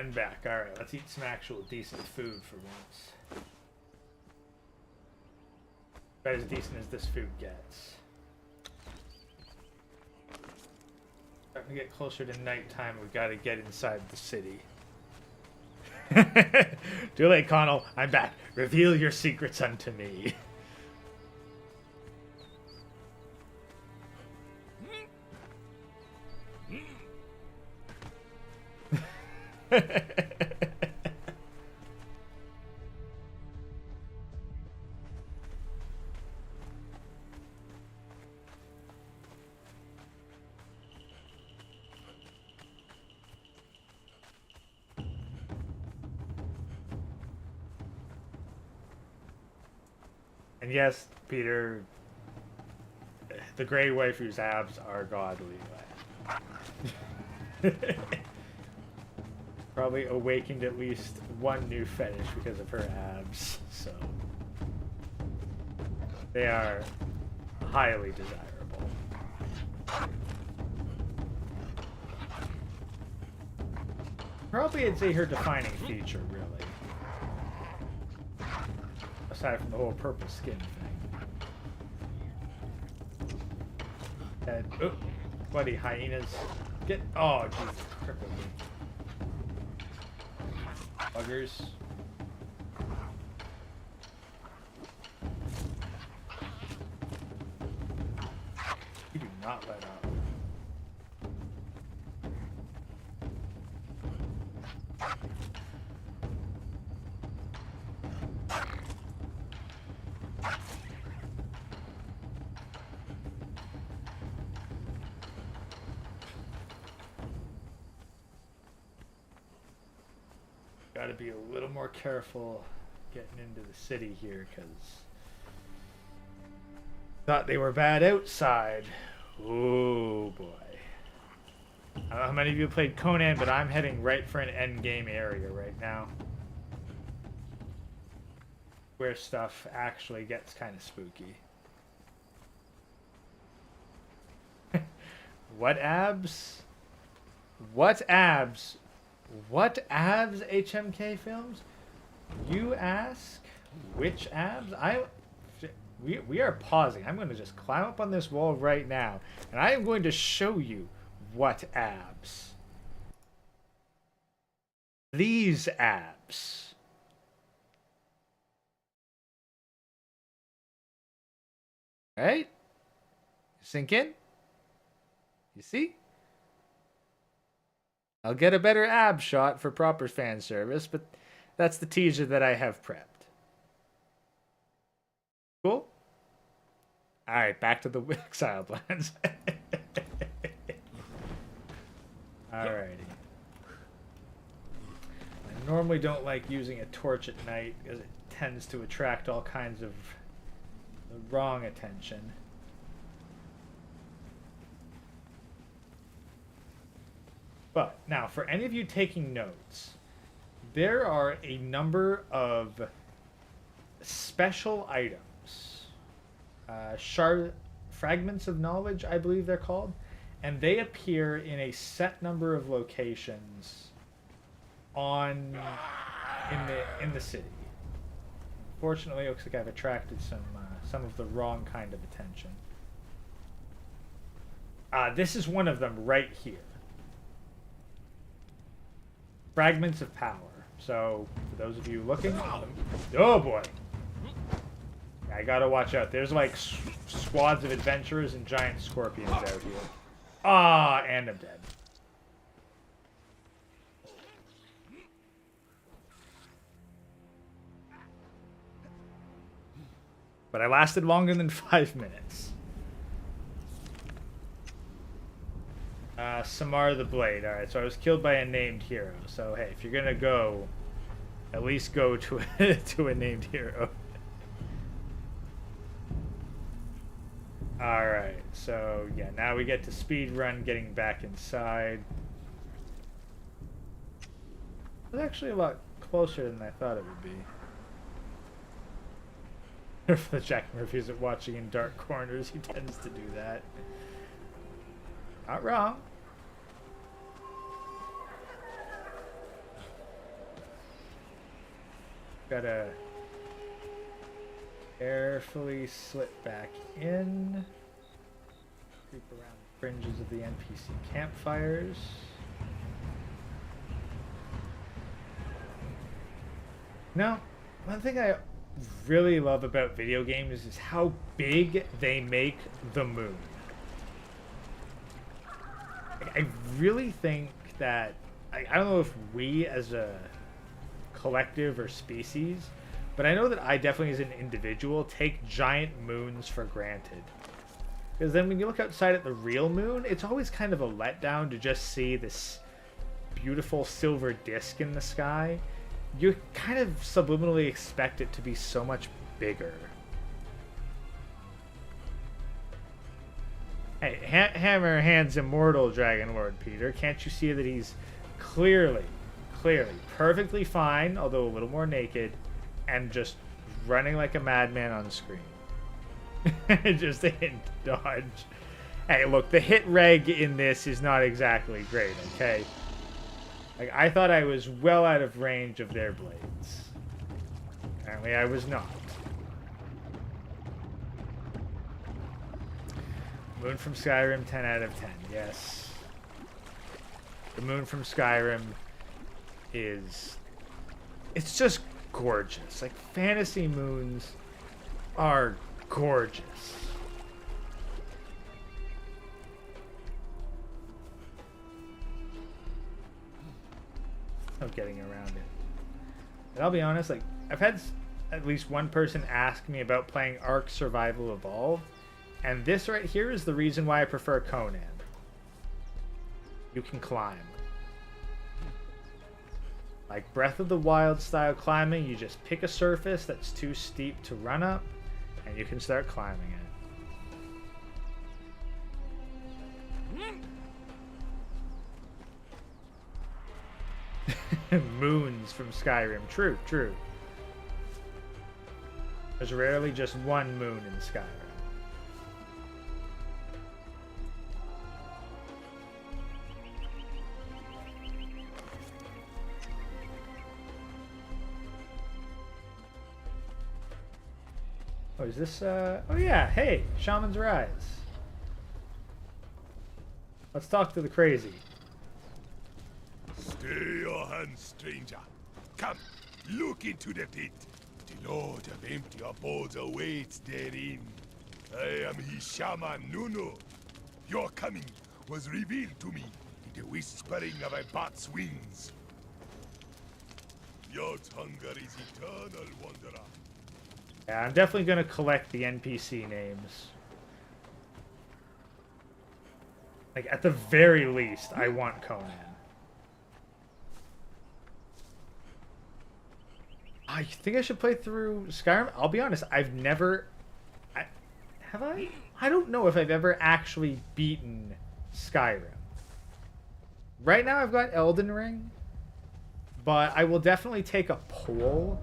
I'm back. Alright, let's eat some actual decent food for once. About as decent as this food gets. Starting to get closer to nighttime, we gotta get inside the city. Too late, Connell. I'm back. Reveal your secrets unto me. And yes, Peter, the Grey Waifu's abs are godly. Probably awakened at least one new fetish because of her abs, so they are highly desirable. Probably I'd say her defining feature, really. Aside from the whole purple skin thing. And, oh, bloody hyenas. Get, oh, Jesus, crippled me. Buggers. You do not let up. Got to be a little more careful getting into the city here, because thought they were bad outside. Oh boy. I don't know how many of you played Conan, but I'm heading right for an end game area right now, where stuff actually gets kind of spooky. What abs? What abs? What abs, HMK Films? You ask? Which abs? We are pausing. I'm going to just climb up on this wall right now, and I am going to show you what abs. These abs. Right? Sink in? You see? I'll get a better ab shot for proper fan service, but that's the teaser that I have prepped. Cool? Alright, back to the Exiled Lands. Alrighty. I normally don't like using a torch at night because it tends to attract all kinds of the wrong attention. But now, for any of you taking notes, there are a number of special items, fragments of knowledge, I believe they're called, and they appear in a set number of locations in the city. Fortunately, it looks like I've attracted some of the wrong kind of attention. This is one of them right here. Fragments of power. So, for those of you looking... Oh boy! I gotta watch out. There's like squads of adventurers and giant scorpions out here. Ah, and I'm dead. But I lasted longer than 5 minutes. Samar the Blade. Alright, so I was killed by a named hero. So, hey, if you're gonna go, at least go to to a named hero. Alright, so, yeah, now we get to speed run getting back inside. It's actually a lot closer than I thought it would be. For the Jack Murphy's at watching in dark corners, he tends to do that. Not wrong. Gotta carefully slip back in. Creep around the fringes of the NPC campfires. Now, one thing I really love about video games is how big they make the moon. I really think that, I don't know if we as a collective or species, but I know that I definitely as an individual take giant moons for granted. Because then when you look outside at the real moon, it's always kind of a letdown to just see this beautiful silver disc in the sky. You kind of subliminally expect it to be so much bigger. Hey, Hammer Hand's immortal, Dragon Lord Peter. Can't you see that he's clearly, perfectly fine, although a little more naked, and just running like a madman on screen? Just a hint dodge. Hey, look, the hit reg in this is not exactly great, okay? Like, I thought I was well out of range of their blades. Apparently I was not. Moon from Skyrim, 10 out of 10. Yes. The moon from Skyrim is... it's just gorgeous. Like, fantasy moons are gorgeous. No getting around it. And I'll be honest, like, I've had at least one person ask me about playing Ark Survival Evolved, and this right here is the reason why I prefer Conan. You can climb. Like Breath of the Wild style climbing, you just pick a surface that's too steep to run up, and you can start climbing it. Moons from Skyrim. True, true. There's rarely just one moon in Skyrim. Oh, is this, oh yeah, hey, Shaman's Rise. Let's talk to the crazy. Stay your hand, stranger. Come, look into the pit. The Lord of Empty Abodes awaits therein. I am his shaman, Nuno. Your coming was revealed to me in the whispering of a bat's wings. Your hunger is eternal, wanderer. Yeah, I'm definitely going to collect the NPC names. Like, at the very least, I want Conan. I think I should play through Skyrim. I'll be honest, I've never... have I? I don't know if I've ever actually beaten Skyrim. Right now I've got Elden Ring, but I will definitely take a poll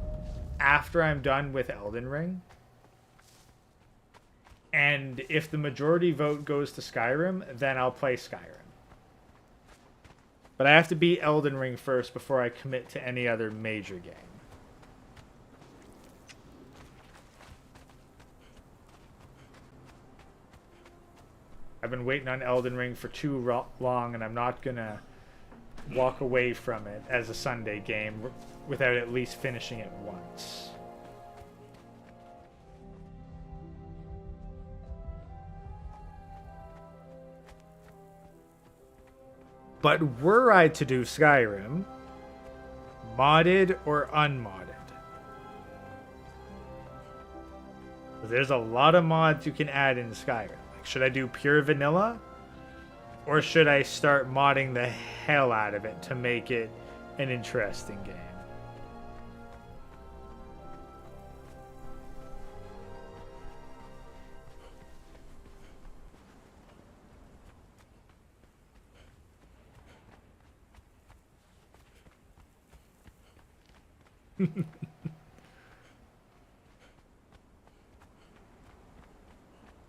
after I'm done with Elden Ring. And if the majority vote goes to Skyrim, then I'll play Skyrim. But I have to beat Elden Ring first before I commit to any other major game. I've been waiting on Elden Ring for too long, and I'm not gonna walk away from it as a Sunday game without at least finishing it once. But were I to do Skyrim, modded or unmodded? There's a lot of mods you can add in Skyrim. Like, should I do pure vanilla? Or should I start modding the hell out of it to make it an interesting game?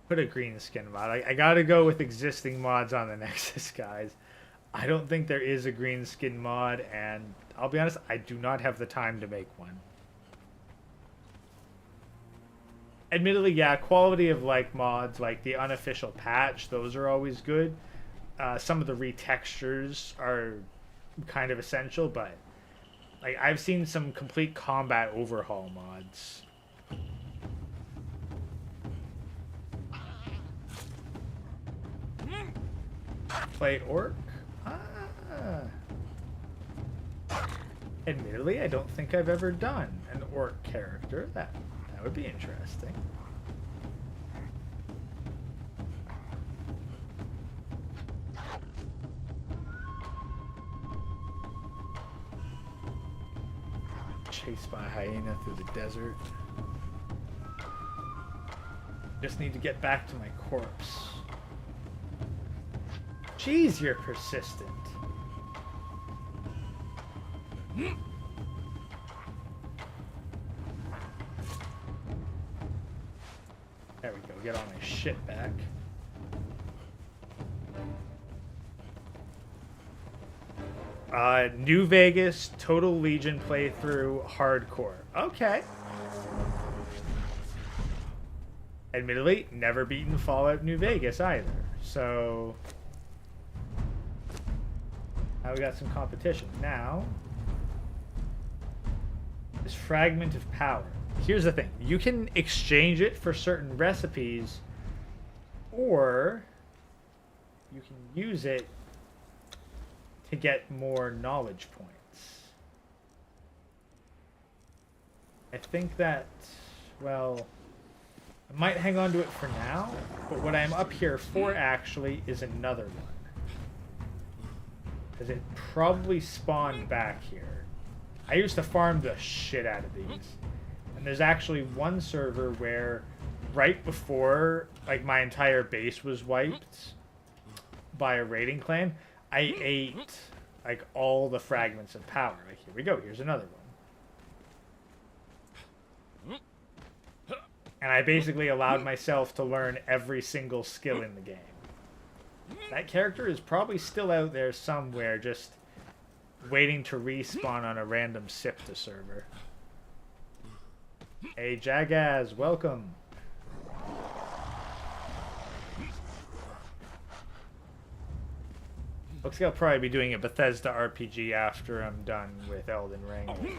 Put a green skin mod. I gotta go with existing mods on the Nexus, guys. I don't think there is a green skin mod, and I'll be honest, I do not have the time to make one. admittedly, yeah, quality of life mods, like the unofficial patch, those are always good. Some of the retextures are kind of essential, but like I've seen some complete combat overhaul mods. Play orc? Admittedly, I don't think I've ever done an orc character. That would be interesting. Chased by a hyena through the desert. Just need to get back to my corpse. Jeez, you're persistent. There we go, get all my shit back. New Vegas, Total Legion playthrough, hardcore. Okay. Admittedly, never beaten Fallout New Vegas either, so... Now we got some competition. Now, this Fragment of Power. Here's the thing. You can exchange it for certain recipes, or you can use it to get more knowledge points. I think that, well, I might hang on to it for now, but what I'm up here for actually is another one. Because it probably spawned back here. I used to farm the shit out of these. And there's actually one server where right before like my entire base was wiped by a raiding clan, I ate like all the fragments of power. Like, here we go, here's another one. And I basically allowed myself to learn every single skill in the game. That character is probably still out there somewhere, just waiting to respawn on a random SIPTA server. Hey, Jagaz, welcome. Looks like I'll probably be doing a Bethesda RPG after I'm done with Elden Ring.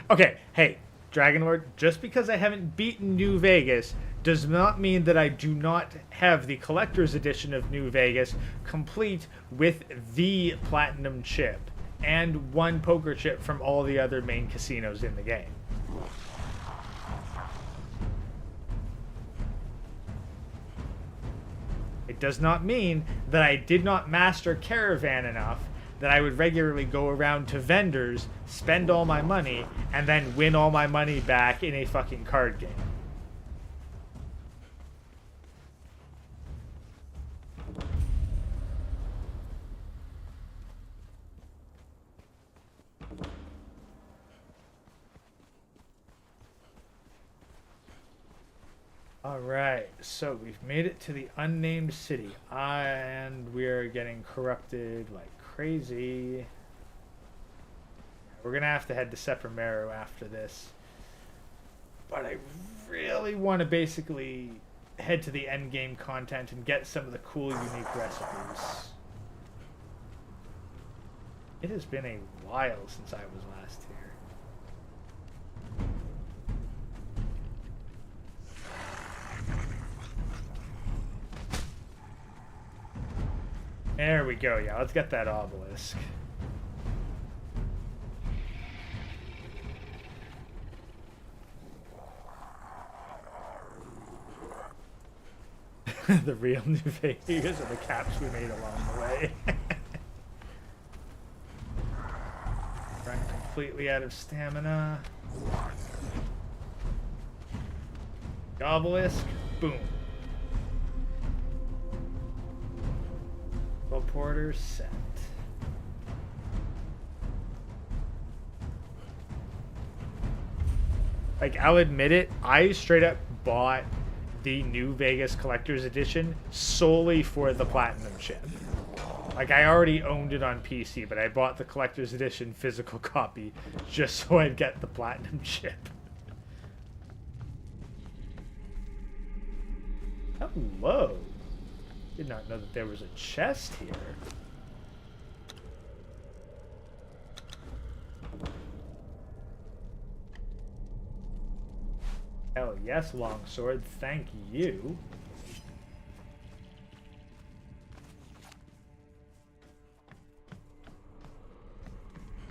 Okay, hey, Dragonlord, just because I haven't beaten New Vegas does not mean that I do not have the collector's edition of New Vegas complete with the platinum chip and one poker chip from all the other main casinos in the game. It does not mean that I did not master Caravan enough that I would regularly go around to vendors, spend all my money, and then win all my money back in a fucking card game. Alright, so we've made it to the unnamed city, and we're getting corrupted like crazy. We're gonna have to head to Seprimero after this. But I really want to basically head to the endgame content and get some of the cool, unique recipes. It has been a while since I was last here. There we go, yeah, let's get that obelisk. The real New Vegas are the caps we made along the way. Run completely out of stamina. The obelisk, boom. Porter set. Like, I'll admit it, I straight up bought the New Vegas Collector's Edition solely for the Platinum chip. Like, Like, I already owned it on PC, but I bought the collector's edition physical copy just so I'd get the platinum chip. Hello. Did not know that there was a chest here. Hell yes, longsword. Thank you.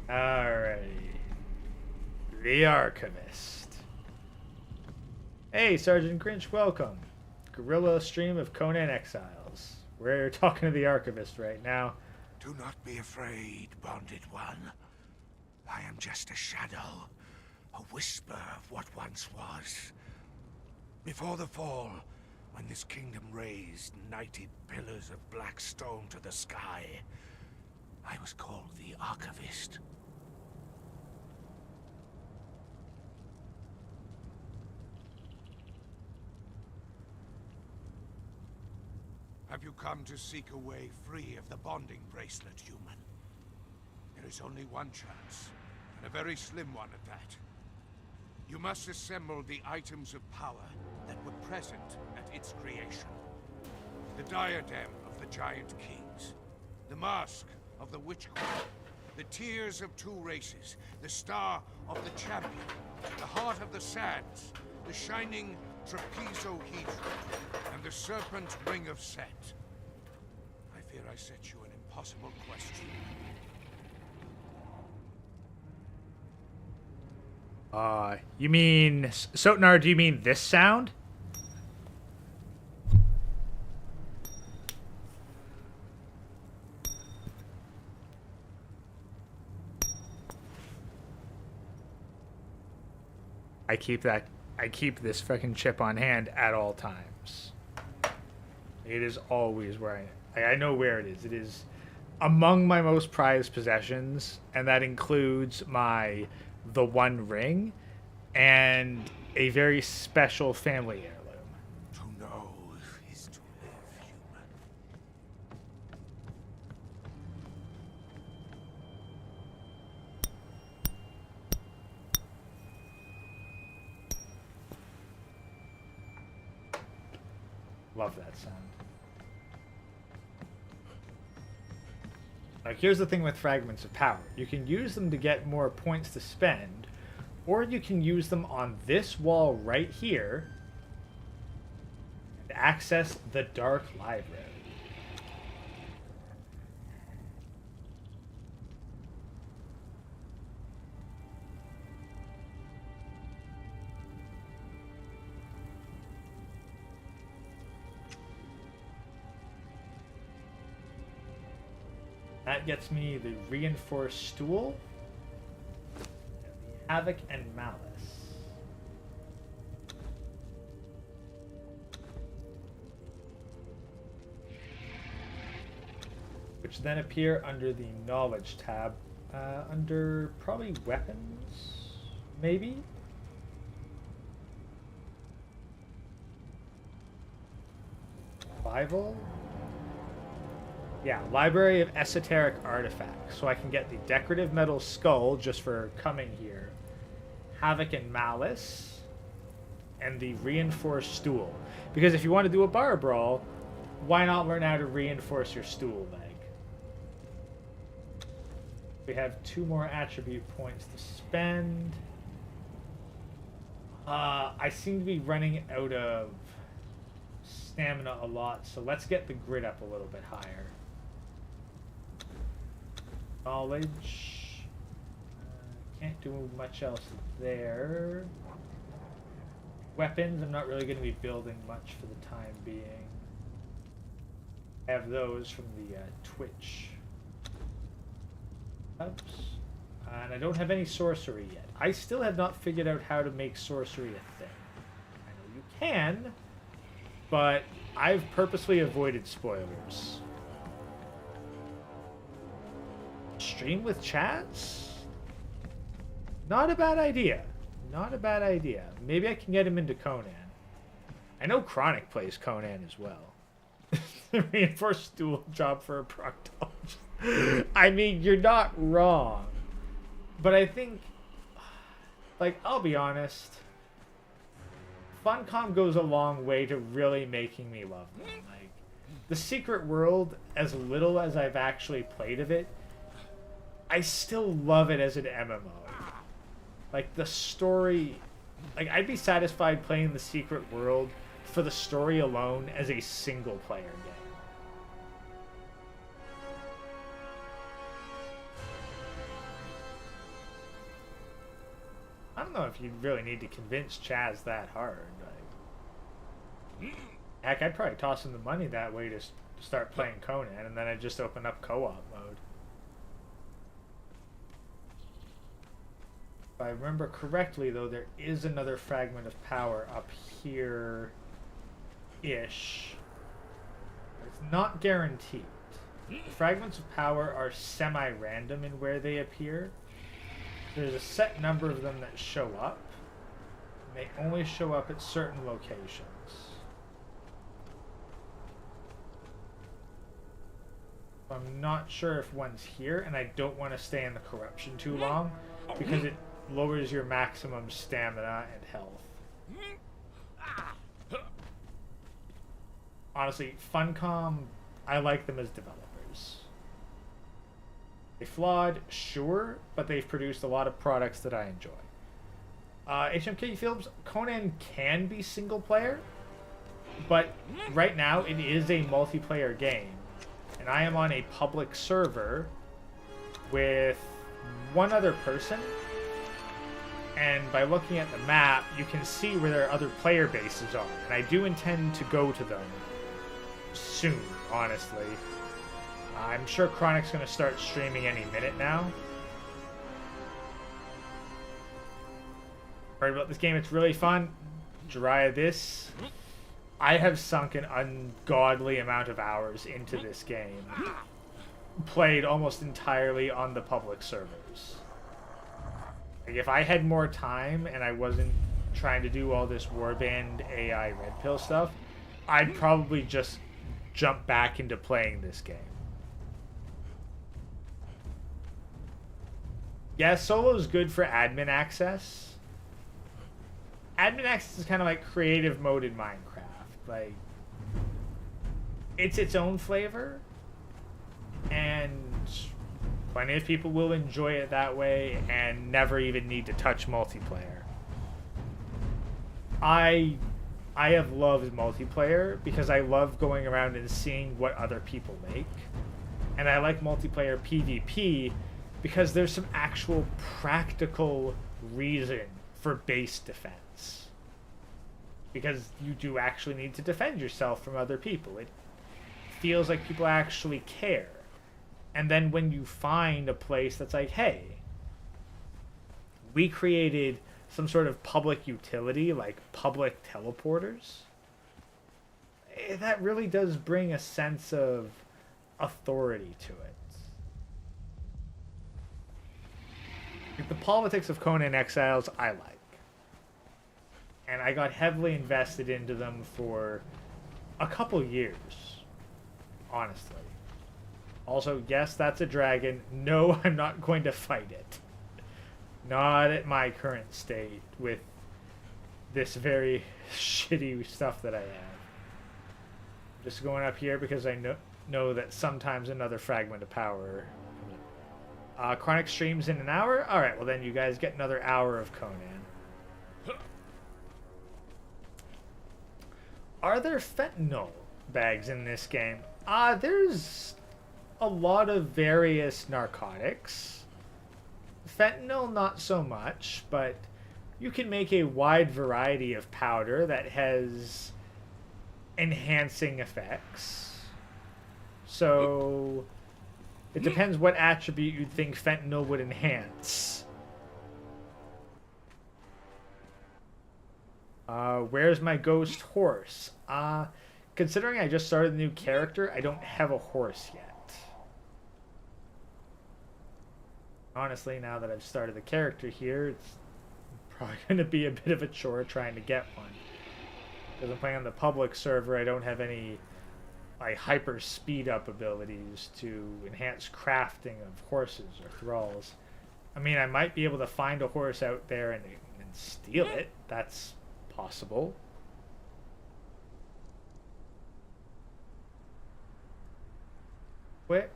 Alrighty. The Archivist. Hey, Sergeant Grinch, welcome. Guerilla stream of Conan Exiles. We're talking to the Archivist right now. Do not be afraid, bonded one. I am just a shadow, a whisper of what once was. Before the fall, when this kingdom raised knighted pillars of black stone to the sky, I was called the Archivist. Have you come to seek a way free of the bonding bracelet, human? There is only one chance, and a very slim one at that. You must assemble the items of power that were present at its creation. The diadem of the giant kings, the mask of the witch queen, the tears of two races, the star of the champion, the heart of the sands, the shining trapezohedron, and the serpent ring of Set. I fear I set you an impossible question. You mean... Sotnar, do you mean this sound? I keep this fucking chip on hand at all times. It is always where I know where it is. It is among my most prized possessions, and that includes the One Ring and a very special family heirloom. To know is to live, human. Love that sound. Like, here's the thing with fragments of power. You can use them to get more points to spend, or you can use them on this wall right here and access the Dark Library. That gets me the Reinforced Stool, and the Havoc and Malice. Which then appear under the Knowledge tab, under probably Weapons, maybe? Survival? Yeah, Library of Esoteric Artifacts. So I can get the Decorative Metal Skull just for coming here. Havoc and Malice. And the Reinforced Stool. Because if you want to do a bar brawl, why not learn how to reinforce your stool leg? We have 2 more attribute points to spend. I seem to be running out of stamina a lot, so let's get the grid up a little bit higher. Knowledge. Can't do much else there. Weapons, I'm not really going to be building much for the time being. I have those from the Twitch hubs. And I don't have any sorcery yet. I still have not figured out how to make sorcery a thing. I know you can, but I've purposely avoided spoilers. Stream with chats? Not a bad idea. Not a bad idea. Maybe I can get him into Conan. I know Chronic plays Conan as well. Reinforced dual job for a proctologist. I mean, you're not wrong. But I think, like, I'll be honest, Funcom goes a long way to really making me love them. Like, the Secret World, as little as I've actually played of it, I still love it as an MMO. Like, the story, like, I'd be satisfied playing the Secret World for the story alone as a single player game. I don't know if you really need to convince Chaz that hard. Like, heck, I'd probably toss him the money that way to start playing Conan, and then I'd just open up co-op mode. If I remember correctly, though, there is another fragment of power up here-ish. It's not guaranteed. The fragments of power are semi-random in where they appear. There's a set number of them that show up. And they only show up at certain locations. I'm not sure if one's here, and I don't want to stay in the corruption too long because it lowers your maximum stamina and health. Honestly, Funcom, I like them as developers. They flawed, sure, but they've produced a lot of products that I enjoy. HMK Films, Conan can be single player, but right now it is a multiplayer game, and I am on a public server with one other person, and by looking at the map, you can see where their other player bases are, and I do intend to go to them soon, honestly. I'm sure Chronic's going to start streaming any minute now. Heard about this game, it's really fun. Jiraiya, this, I have sunk an ungodly amount of hours into this game. Played almost entirely on the public servers. Like, if I had more time and I wasn't trying to do all this Warband AI Red Pill stuff, I'd probably just jump back into playing this game. Yeah, solo is good for admin access. Admin access is kind of like creative mode in Minecraft. Like, it's its own flavor, and plenty of people will enjoy it that way and never even need to touch multiplayer. I have loved multiplayer because I love going around and seeing what other people make. And I like multiplayer PvP because there's some actual practical reason for base defense. Because you do actually need to defend yourself from other people. It feels like people actually care. And then when you find a place that's like, hey, we created some sort of public utility, like public teleporters, that really does bring a sense of authority to it. The politics of Conan Exiles, I like. And I got heavily invested into them for a couple years, honestly. Also, yes, that's a dragon. No, I'm not going to fight it. Not at my current state with this very shitty stuff that I have. Just going up here because I know that sometimes another fragment of power. Chronic streams in an hour? Alright, well then you guys get another hour of Conan. Are there fentanyl bags in this game? There's a lot of various narcotics. Fentanyl, not so much, but you can make a wide variety of powder that has enhancing effects. So it depends what attribute you'd think fentanyl would enhance. Where's my ghost horse? Considering I just started a new character, I don't have a horse yet. Honestly, now that I've started the character here, it's probably going to be a bit of a chore trying to get one. Because I'm playing on the public server, I don't have any like hyper speed up abilities to enhance crafting of horses or thralls. I mean, I might be able to find a horse out there and steal it. That's possible. Quick.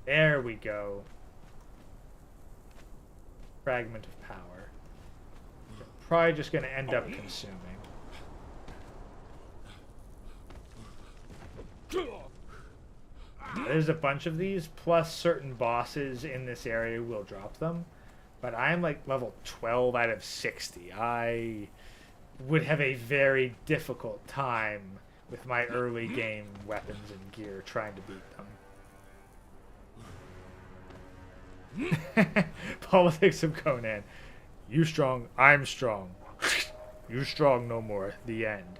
There we go. Fragment of power. Probably just going to end up consuming. There's a bunch of these, plus certain bosses in this area will drop them. But I'm like level 12 out of 60. I would have a very difficult time with my early game weapons and gear trying to beat them. Politics of Conan. You strong, I'm strong. You strong no more. The end.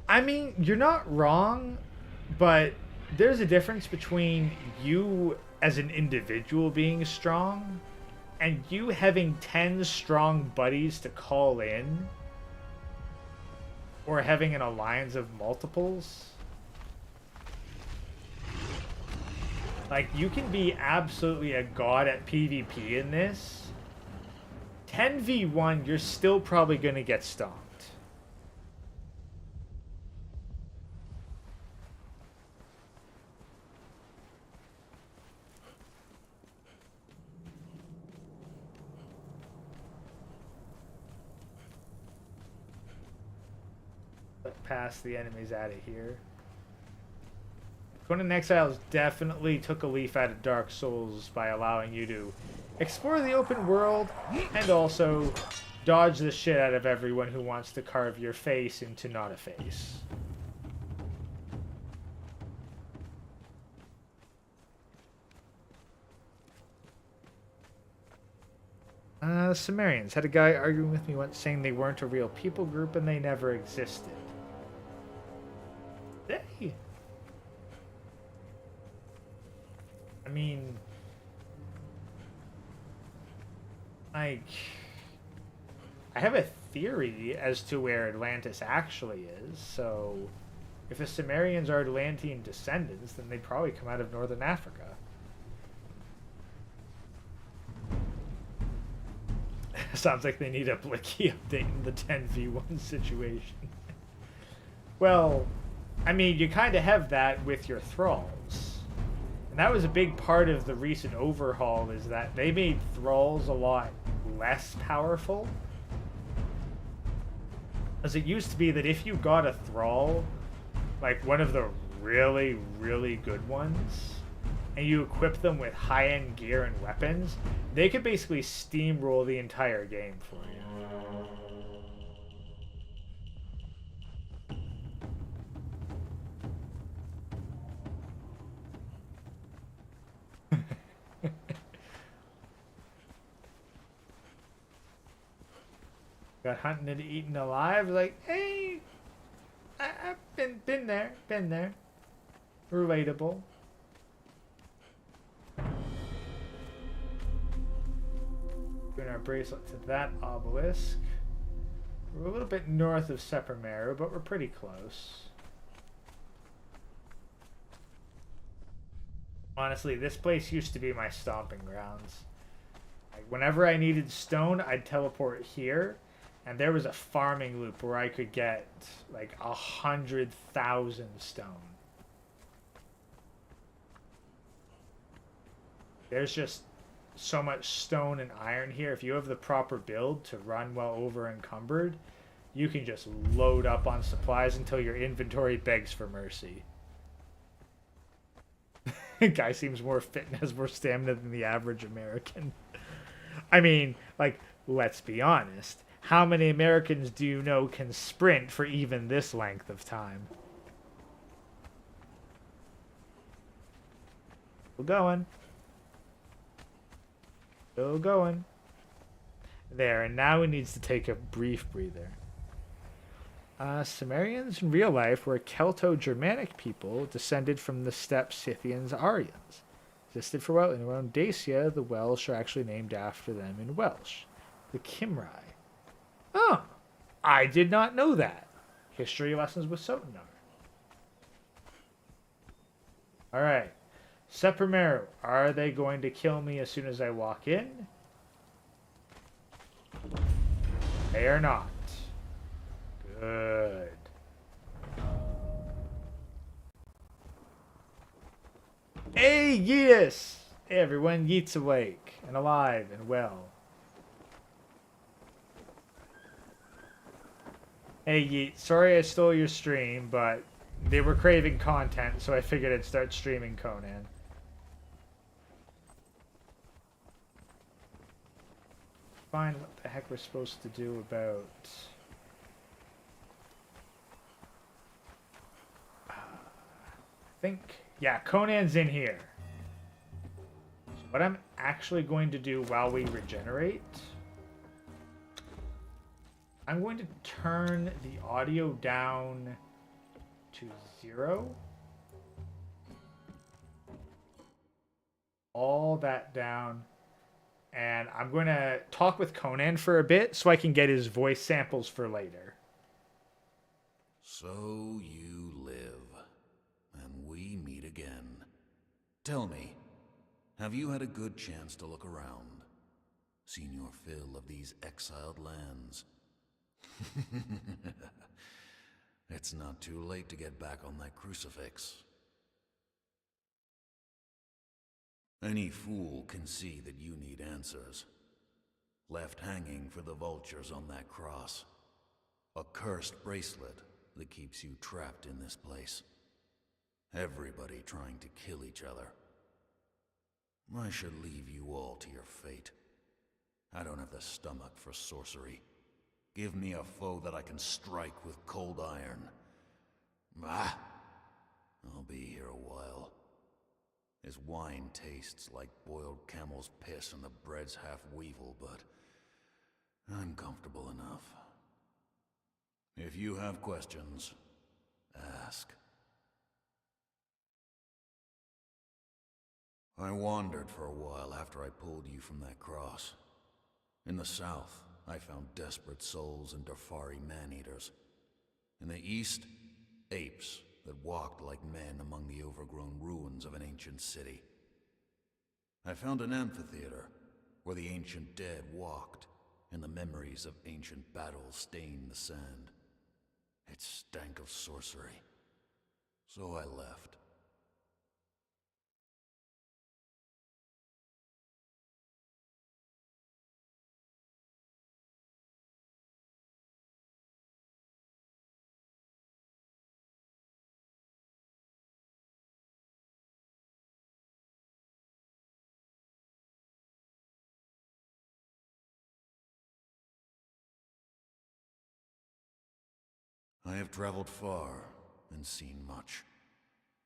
I mean, you're not wrong, but there's a difference between you as an individual being strong and you having 10 strong buddies to call in, or having an alliance of multiples. Like, you can be absolutely a god at PvP in this. 10v1, you're still probably going to get stomped. Past the enemies out of here. Conan Exiles definitely took a leaf out of Dark Souls by allowing you to explore the open world and also dodge the shit out of everyone who wants to carve your face into not a face. Sumerians. Had a guy arguing with me once saying they weren't a real people group and they never existed. Hey. I mean, like, I have a theory as to where Atlantis actually is, so if the Sumerians are Atlantean descendants, then they'd probably come out of northern Africa. Sounds like they need a Blicky update in the 10v1 situation. Well, I mean, you kind of have that with your thralls. And that was a big part of the recent overhaul, is that they made thralls a lot less powerful. As it used to be that if you got a thrall, like one of the really, really good ones, and you equip them with high-end gear and weapons, they could basically steamroll the entire game for you. Got hunting and eaten alive. Like, hey, I've been there. Relatable. Doing our bracelet to that obelisk. We're a little bit north of Sepermeru, but we're pretty close. Honestly, this place used to be my stomping grounds. Like, whenever I needed stone, I'd teleport here. And there was a farming loop where I could get like 100,000 stone. There's just so much stone and iron here. If you have the proper build to run well over encumbered, you can just load up on supplies until your inventory begs for mercy. Guy seems more fit and has more stamina than the average American. I mean, like, let's be honest. How many Americans do you know can sprint for even this length of time? Still going. Still going. There, and now he needs to take a brief breather. Sumerians in real life were a Celto-Germanic people descended from the steppe Scythians Aryans. Existed for well in around Dacia, the Welsh are actually named after them in Welsh. The Cymri. Oh, I did not know that. History lessons with Sotonar. Alright. Seprimero, are they going to kill me as soon as I walk in? They are not. Good. Hey, Yeetus! Hey, everyone, Yeet's awake and alive and well. Hey, Yeet, sorry I stole your stream, but they were craving content, so I figured I'd start streaming Conan. Find what the heck we're supposed to do about... I think... Yeah, Conan's in here. So what I'm actually going to do while we regenerate... I'm going to turn the audio down to 0. All that down. And I'm going to talk with Conan for a bit so I can get his voice samples for later. So you live, and we meet again. Tell me, have you had a good chance to look around? Seen your fill of these exiled lands? It's not too late to get back on that crucifix. Any fool can see that you need answers. Left hanging for the vultures on that cross. A cursed bracelet that keeps you trapped in this place. Everybody trying to kill each other. I should leave you all to your fate. I don't have the stomach for sorcery. Give me a foe that I can strike with cold iron. Ah! I'll be here a while. His wine tastes like boiled camel's piss and the bread's half weevil, but I'm comfortable enough. If you have questions, ask. I wandered for a while after I pulled you from that cross. In the south, I found desperate souls and Darfari man-eaters. In the east, apes that walked like men among the overgrown ruins of an ancient city. I found an amphitheater where the ancient dead walked, and the memories of ancient battles stained the sand. It stank of sorcery. So I left. I have traveled far and seen much.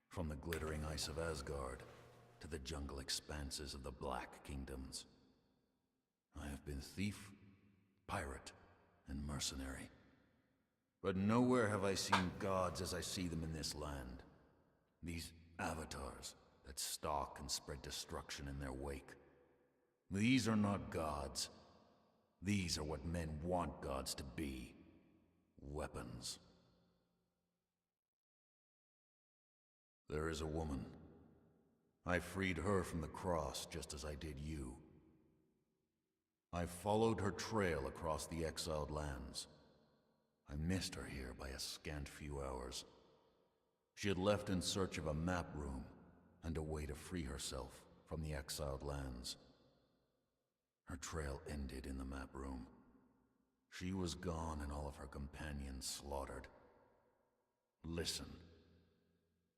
From the glittering ice of Asgard to the jungle expanses of the Black Kingdoms. I have been thief, pirate, and mercenary. But nowhere have I seen gods as I see them in this land. These avatars that stalk and spread destruction in their wake. These are not gods. These are what men want gods to be. Weapons. There is a woman. I freed her from the cross just as I did you. I followed her trail across the Exiled Lands. I missed her here by a scant few hours. She had left in search of a map room and a way to free herself from the Exiled Lands. Her trail ended in the map room. She was gone and all of her companions slaughtered. Listen.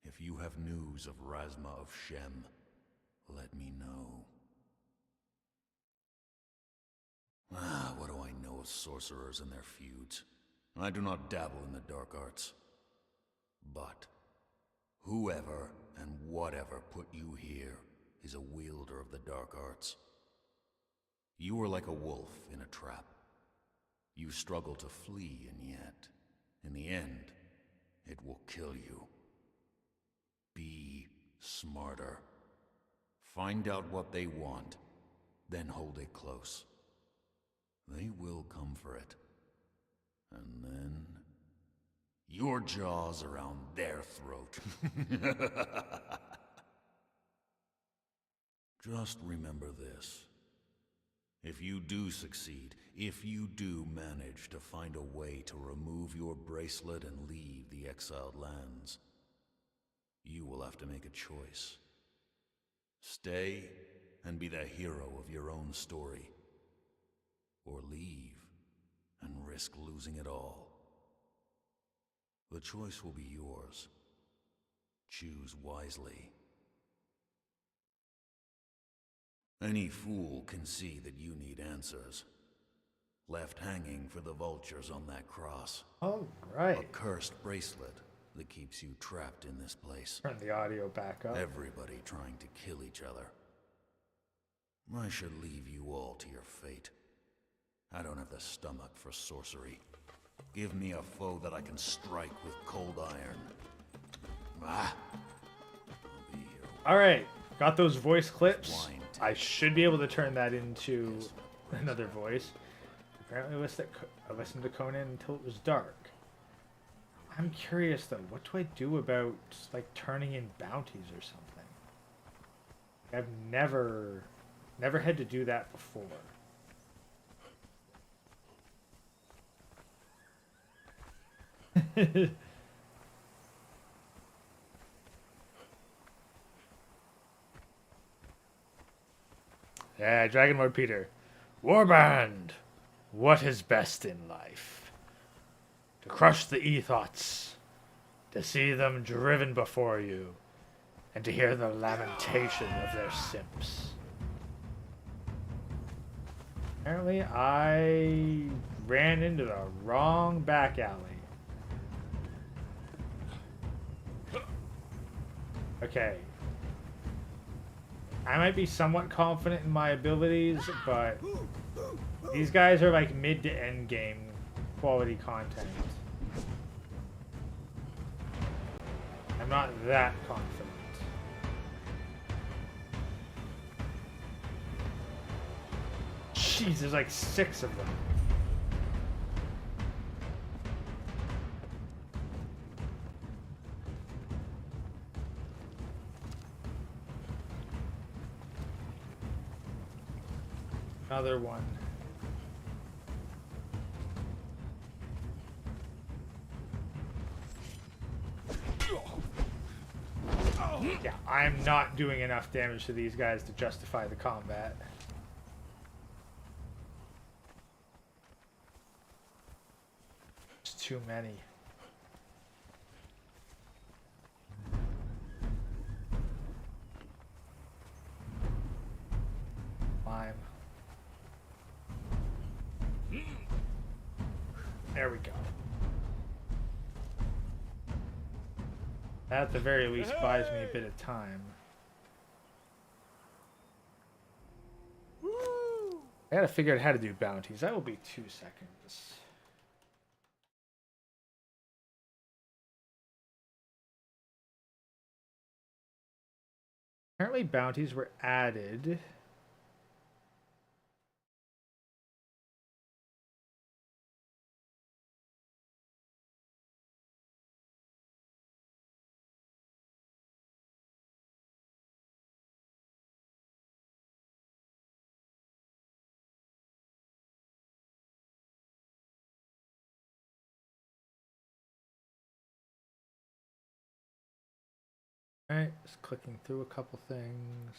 If you have news of Razma of Shem, let me know. What do I know of sorcerers and their feuds? I do not dabble in the dark arts. But whoever and whatever put you here is a wielder of the dark arts. You are like a wolf in a trap. You struggle to flee, and yet, in the end, it will kill you. Be smarter. Find out what they want, then hold it close. They will come for it. And then Your jaws around their throat. Just remember this. If you do succeed, if you do manage to find a way to remove your bracelet and leave the Exiled Lands, you will have to make a choice. Stay and be the hero of your own story, or leave and risk losing it all. The choice will be yours. Choose wisely. Any fool can see that you need answers. Left hanging for the vultures on that cross. All right. A cursed bracelet that keeps you trapped in this place. Turn the audio back up. Everybody trying to kill each other. I should leave you all to your fate. I don't have the stomach for sorcery. Give me a foe that I can strike with cold iron. I'll be here. All right. Got those voice clips. I should be able to turn that into another voice. Apparently I listened to Conan until it was dark. I'm curious though, what do I do about like turning in bounties or something? I've never had to do that before. Yeah, Dragon Lord Peter. Warband! What is best in life? To crush the ethos, to see them driven before you, and to hear the lamentation of their simps. Apparently, I ran into the wrong back alley. Okay. I might be somewhat confident in my abilities, but these guys are like mid to end game quality content. I'm not that confident. Jeez, there's like 6 of them. Another one. Yeah, I'm not doing enough damage to these guys to justify the combat. It's too many. Climb. There we go. That at the very least buys me a bit of time. I gotta figure out how to do bounties. That will be 2 seconds. Apparently bounties were added. Alright, just clicking through a couple things.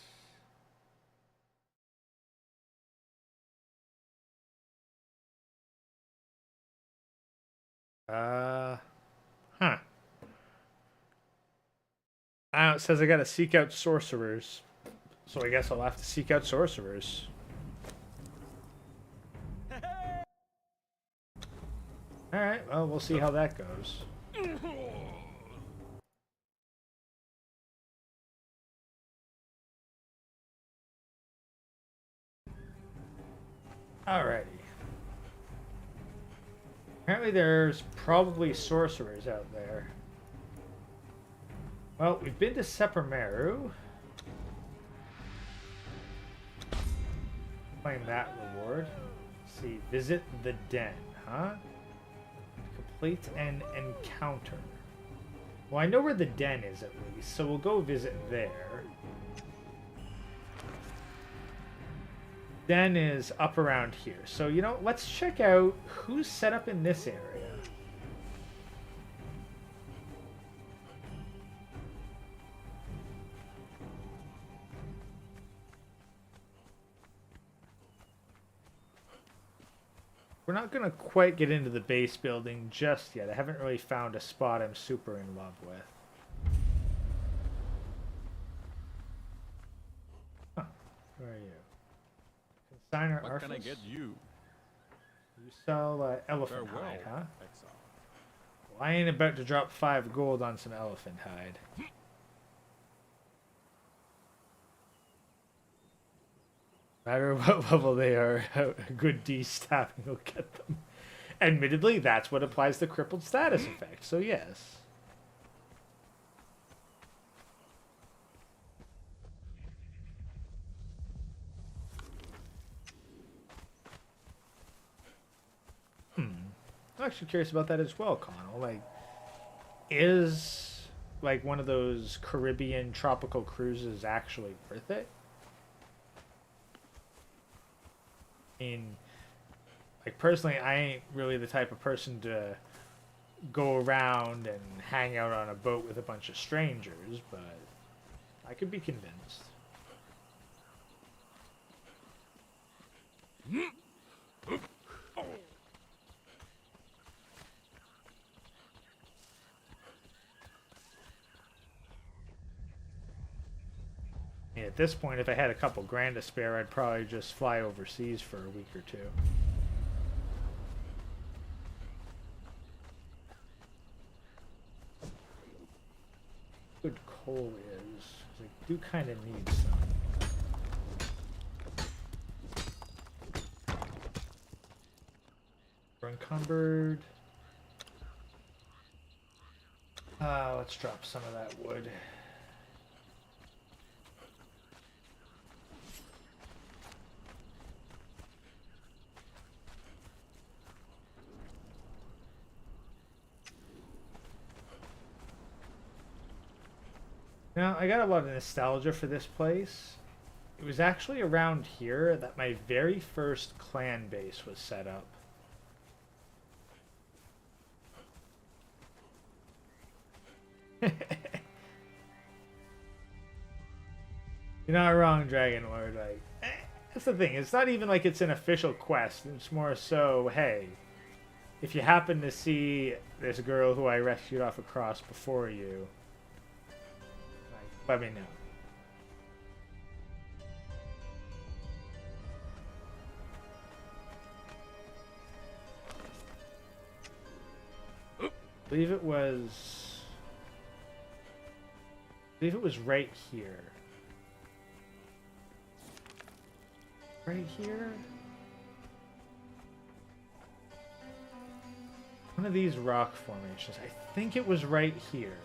Huh. It says I gotta seek out sorcerers. So I guess I'll have to seek out sorcerers. Alright, well, we'll see how that goes. Alrighty. Apparently there's probably sorcerers out there. Well, we've been to Sepermeru. Claim that reward. Let's see, visit the den, huh? Complete an encounter. Well, I know where the den is at least, so we'll go visit there. Den is up around here. So, you know, let's check out who's set up in this area. We're not going to quite get into the base building just yet. I haven't really found a spot I'm super in love with. Huh. Where are you? Consigner What can I get you? You sell elephant Farewell, hide, huh? Exile. Well, I ain't about to drop 5 gold on some elephant hide. No matter what level they are, a good D-stabbing will get them. Admittedly, that's what applies the crippled status effect, so yes. I'm actually curious about that as well, Connell. Like, is like one of those Caribbean tropical cruises actually worth it? I mean, like, personally, I ain't really the type of person to go around and hang out on a boat with a bunch of strangers, but I could be convinced. Yeah, at this point, if I had a couple grand to spare, I'd probably just fly overseas for a week or two. Good coal is, 'cause I do kind of need some. We're encumbered. Let's drop some of that wood. Now, I got a lot of nostalgia for this place. It was actually around here that my very first clan base was set up. You're not wrong, Dragon Lord. Like, that's the thing. It's not even like it's an official quest. It's more so, hey, if you happen to see this girl who I rescued off a cross before you, let me know. I believe it was right here. Right here? One of these rock formations. I think it was right here.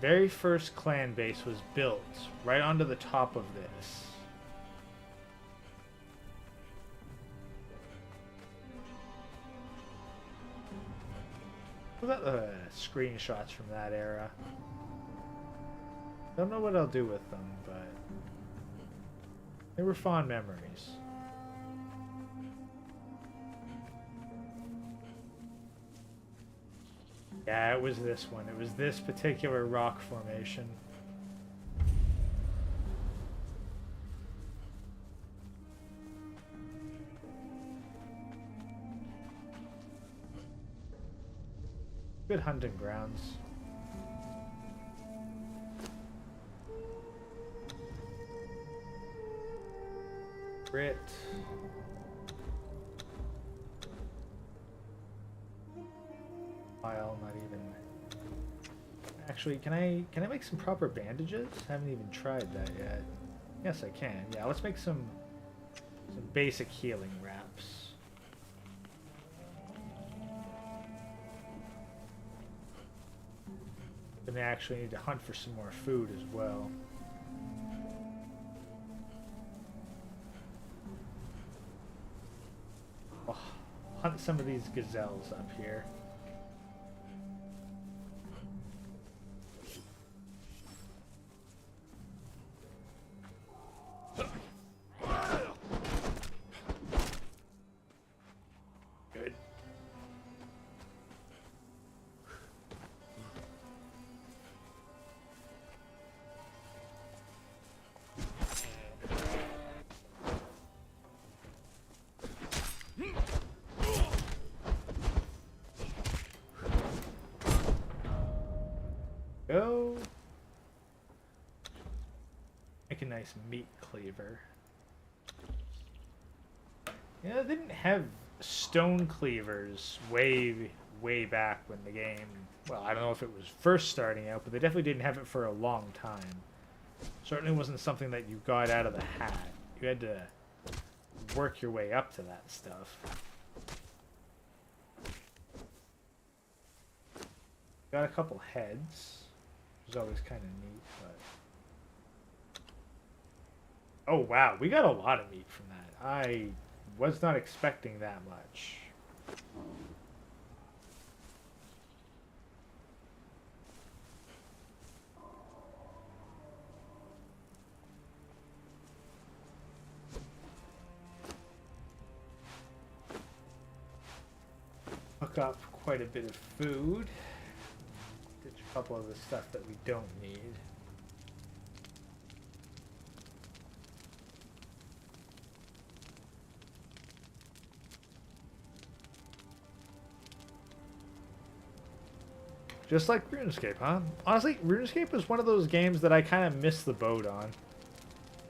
Very first clan base was built right onto the top of this. What about the screenshots from that era? Don't know what I'll do with them, but they were fond memories. Yeah, it was this one. It was this particular rock formation. Good hunting grounds. Grit. Not even. Actually, can I make some proper bandages? I haven't even tried that yet. Yes, I can. Yeah, let's make some basic healing wraps. Then I actually need to hunt for some more food as well. I'll hunt some of these gazelles up here. Go. Make a nice meat cleaver. Yeah, they didn't have stone cleavers way back when the game, well, I don't know if it was first starting out, but they definitely didn't have it for a long time. Certainly wasn't something that you got out of the hat. You had to work your way up to that stuff. Got a couple heads, which is always kind of neat, but... Oh wow, we got a lot of meat from that. I was not expecting that much. Hook up quite a bit of food. Ditch a couple of the stuff that we don't need. Just like RuneScape, huh? Honestly, RuneScape was one of those games that I kind of missed the boat on.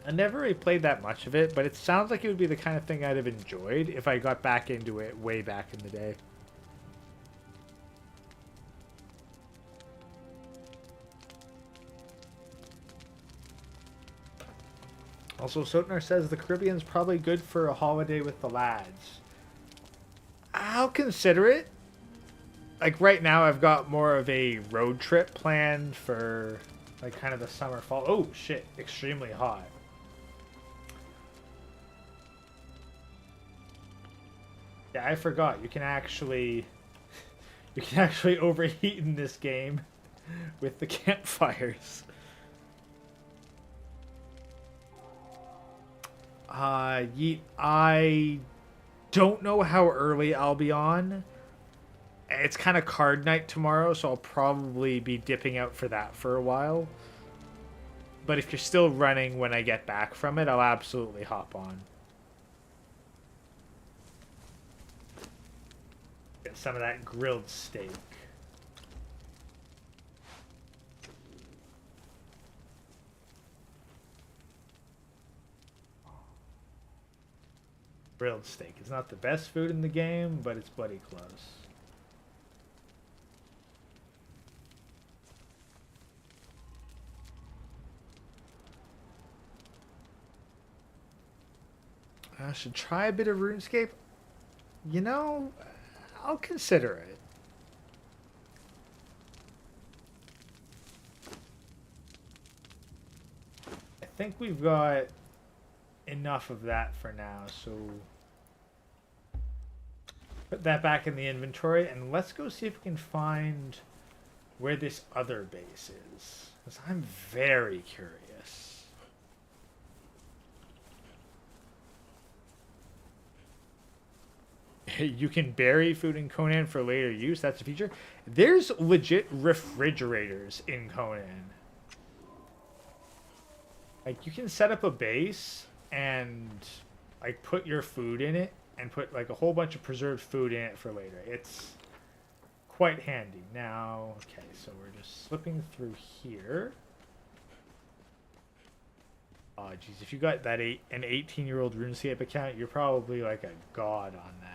I never really played that much of it, but it sounds like it would be the kind of thing I'd have enjoyed if I got back into it way back in the day. Also, Sotnar says the Caribbean's probably good for a holiday with the lads. I'll consider it. Like right now I've got more of a road trip planned for like kind of the summer fall. Oh shit, extremely hot. Yeah, I forgot. You can actually overheat in this game with the campfires. Yeet, I don't know how early I'll be on. It's kind of card night tomorrow, so I'll probably be dipping out for that for a while. But if you're still running when I get back from it, I'll absolutely hop on. Get some of that grilled steak. Grilled steak. It's not the best food in the game, but it's bloody close. I should try a bit of RuneScape. You know, I'll consider it. I think we've got enough of that for now, so put that back in the inventory and let's go see if we can find where this other base is, because I'm very curious. You can bury food in Conan for later use. That's a feature. There's legit refrigerators in Conan. Like, you can set up a base and like put your food in it and put like a whole bunch of preserved food in it for later. It's quite handy. Now, okay, so we're just slipping through here. Oh, geez, if you got that an 18-year-old RuneScape account, you're probably like a god on that.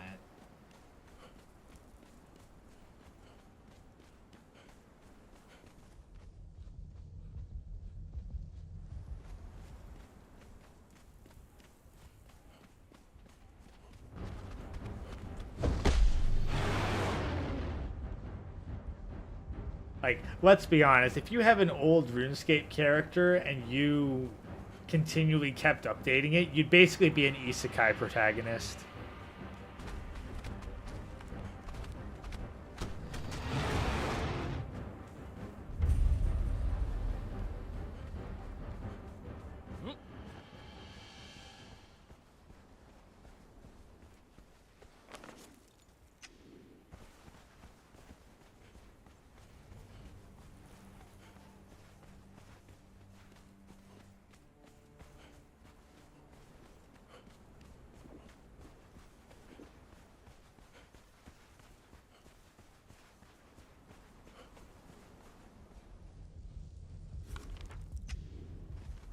Like, let's be honest, if you have an old RuneScape character and you continually kept updating it, you'd basically be an isekai protagonist.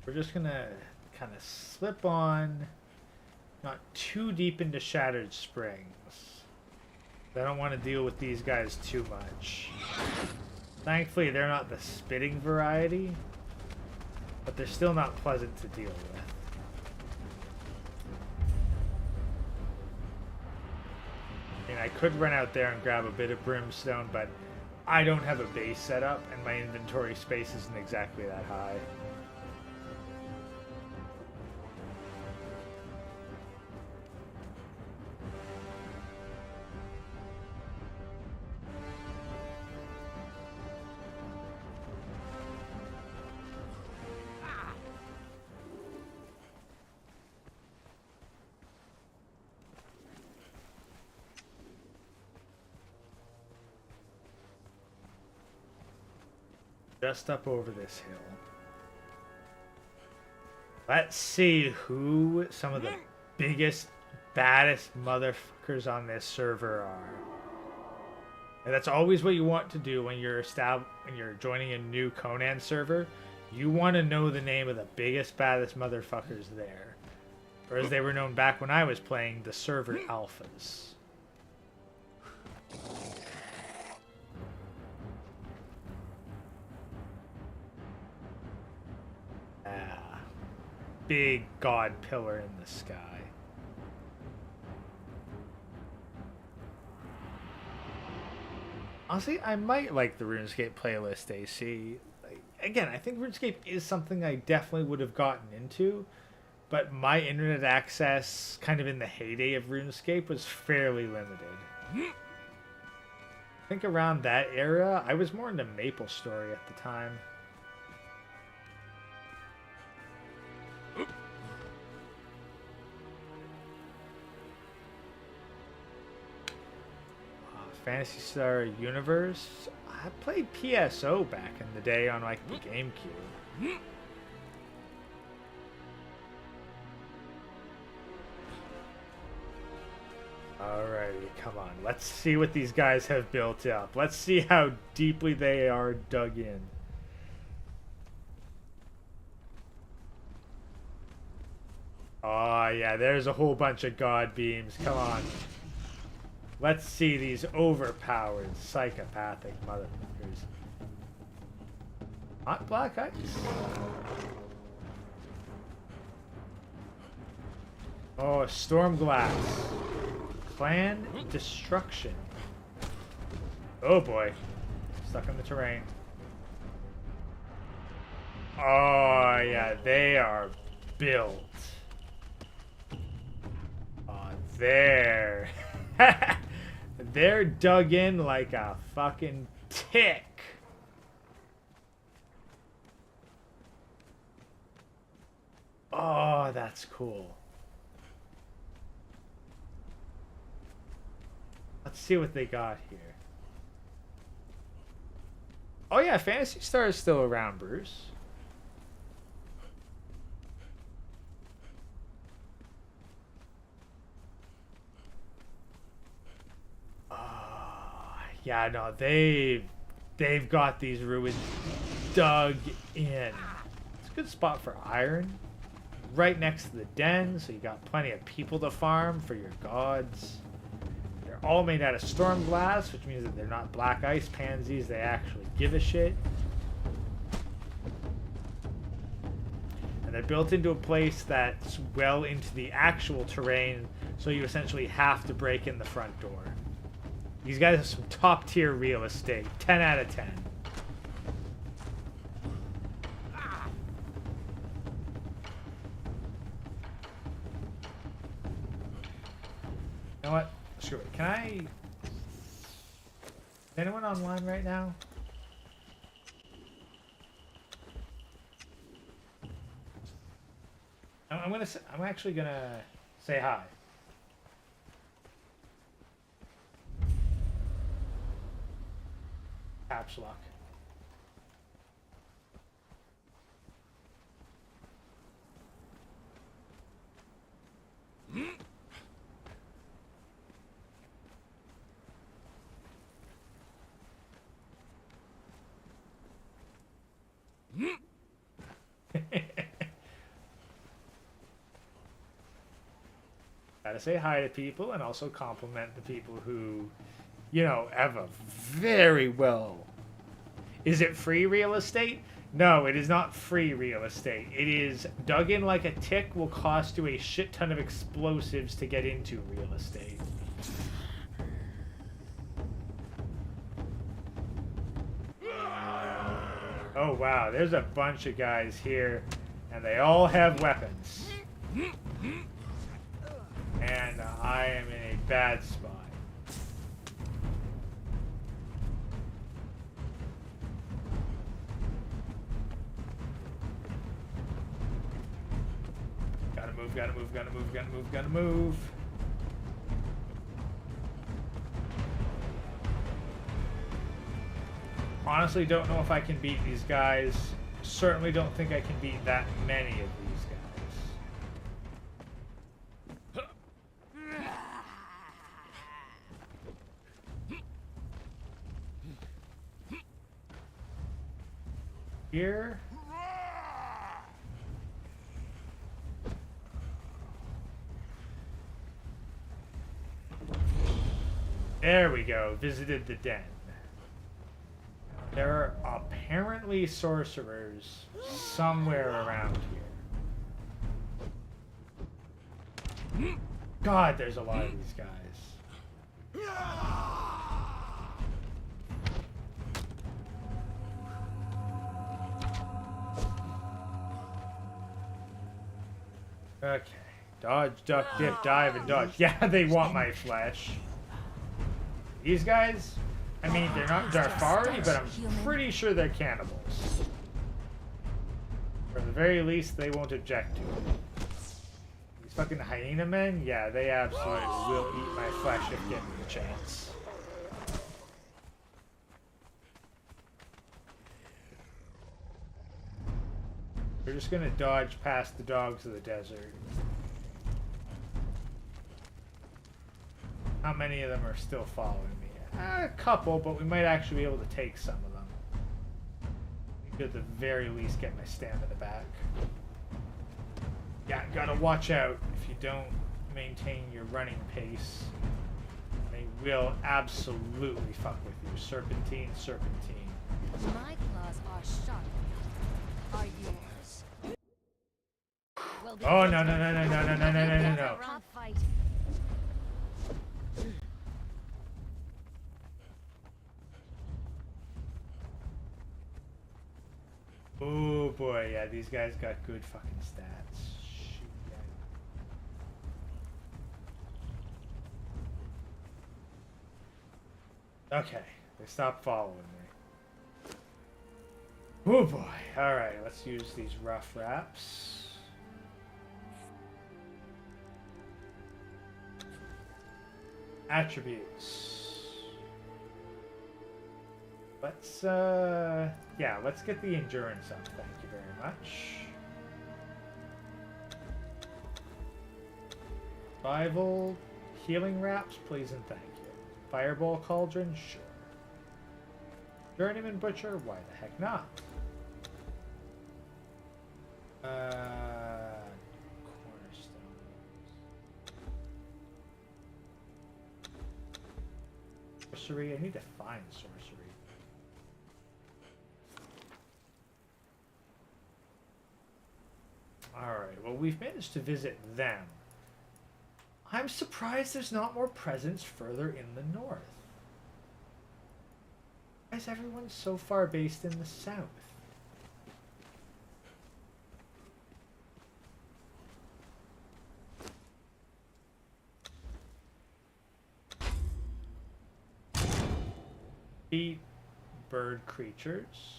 we're just gonna kind of slip on, not too deep into Shattered Springs. I don't want to deal with these guys too much. Thankfully, they're not the spitting variety, but they're still not pleasant to deal with. I mean, I could run out there and grab a bit of brimstone, but I don't have a base set up, and my inventory space isn't exactly that high. Just up over this hill. Let's see who some of the biggest, baddest motherfuckers on this server are. And that's always what you want to do when you're joining a new Conan server. You want to know the name of the biggest, baddest motherfuckers there. Or as they were known back when I was playing, the server alphas. Big god pillar in the sky. Honestly, I might like the RuneScape playlist, AC. Again, I think RuneScape is something I definitely would have gotten into, but my internet access, kind of in the heyday of RuneScape, was fairly limited. I think around that era, I was more into MapleStory at the time. Phantasy Star Universe. I played PSO back in the day on like the GameCube. Alrighty, come on. Let's see what these guys have built up. Let's see how deeply they are dug in. Oh yeah, there's a whole bunch of god beams. Come on. Let's see these overpowered, psychopathic motherfuckers. Not black ice. Oh, storm glass. Clan destruction. Oh boy. Stuck in the terrain. Oh yeah, they are built. Oh, there. They're dug in like a fucking tick. Oh, that's cool. Let's see what they got here. Oh yeah, Phantasy Star is still around, Bruce. Yeah, no, they've got these ruins dug in. It's a good spot for iron. Right next to the den, so you got plenty of people to farm for your gods. They're all made out of storm glass, which means that they're not black ice pansies. They actually give a shit. And they're built into a place that's well into the actual terrain, so you essentially have to break in the front door. These guys have some top tier real estate. 10 out of 10. You know what? Screw it. Can I... Is anyone online right now? I'm actually gonna say hi. Caps lock. Gotta say hi to people and also compliment the people who, you know, have a very well. Is it free real estate? No, it is not free real estate. It is dug in like a tick, will cost you a shit ton of explosives to get into real estate. Oh wow, there's a bunch of guys here, and they all have weapons. And I am in a bad spot. Gotta move, gotta move, gotta move, gotta move, gotta move. Honestly, don't know if I can beat these guys. Certainly don't think I can beat that many of these guys. Here. There we go. Visited the den. There are apparently sorcerers somewhere around here. God, there's a lot of these guys. Okay. Dodge, duck, dip, dive, and dodge. Yeah, they want my flesh. These guys, I mean, they're not Darfari, but I'm pretty sure they're cannibals. Or at the very least, they won't object to it. These fucking hyena men, yeah, they absolutely will eat my flesh if given the chance. We're just gonna dodge past the dogs of the desert. How many of them are still following me? A couple, but we might actually be able to take some of them. We could at the very least get my stamina back. Yeah, gotta watch out if you don't maintain your running pace. They will absolutely fuck with you. Serpentine, serpentine. My claws are sharp. Are yours? Oh, no, no, no, no, no, no, no, no, no, no, no. Tough fight. Oh boy, yeah, these guys got good fucking stats. Shoot, yeah. Okay, they stopped following me. Oh boy, alright, let's use these rough wraps. Attributes. Let's, yeah, let's get the endurance up, thank you very much. Survival, healing wraps, please and thank you. Fireball cauldron, sure. Journeyman butcher, why the heck not? Cornerstones. Sorcery, I need to find sorcery. Alright, well, we've managed to visit them. I'm surprised there's not more presence further in the north. Why is everyone so far based in the south? Eat bird creatures.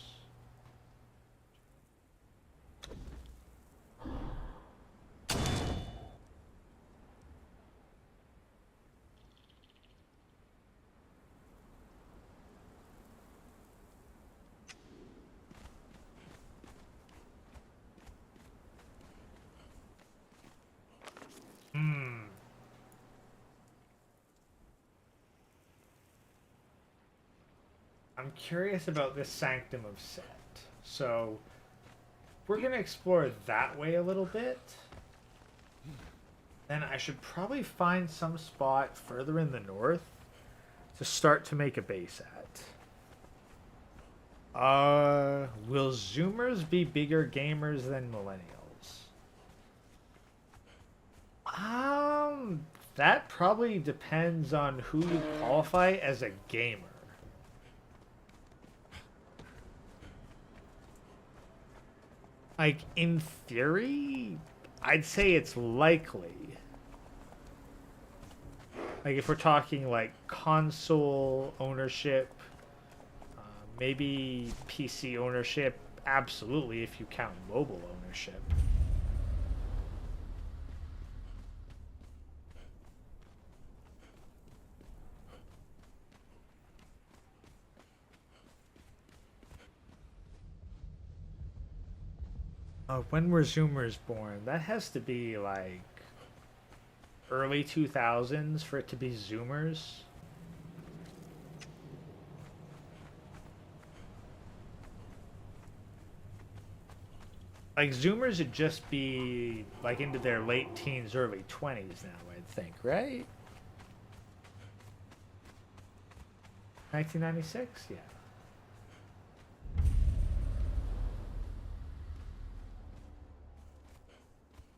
I'm curious about this Sanctum of Set. So, we're going to explore that way a little bit. then I should probably find some spot further in the north to start to make a base at. Will Zoomers be bigger gamers than millennials? That probably depends on who you qualify as a gamer. Like, in theory, I'd say it's likely. Like, if we're talking, like, console ownership, maybe PC ownership, absolutely, if you count mobile ownership. When were Zoomers born? That has to be, like, early 2000s for it to be Zoomers. Like, Zoomers would just be, like, into their late teens, early 20s now, I'd think, right? 1996? Yeah.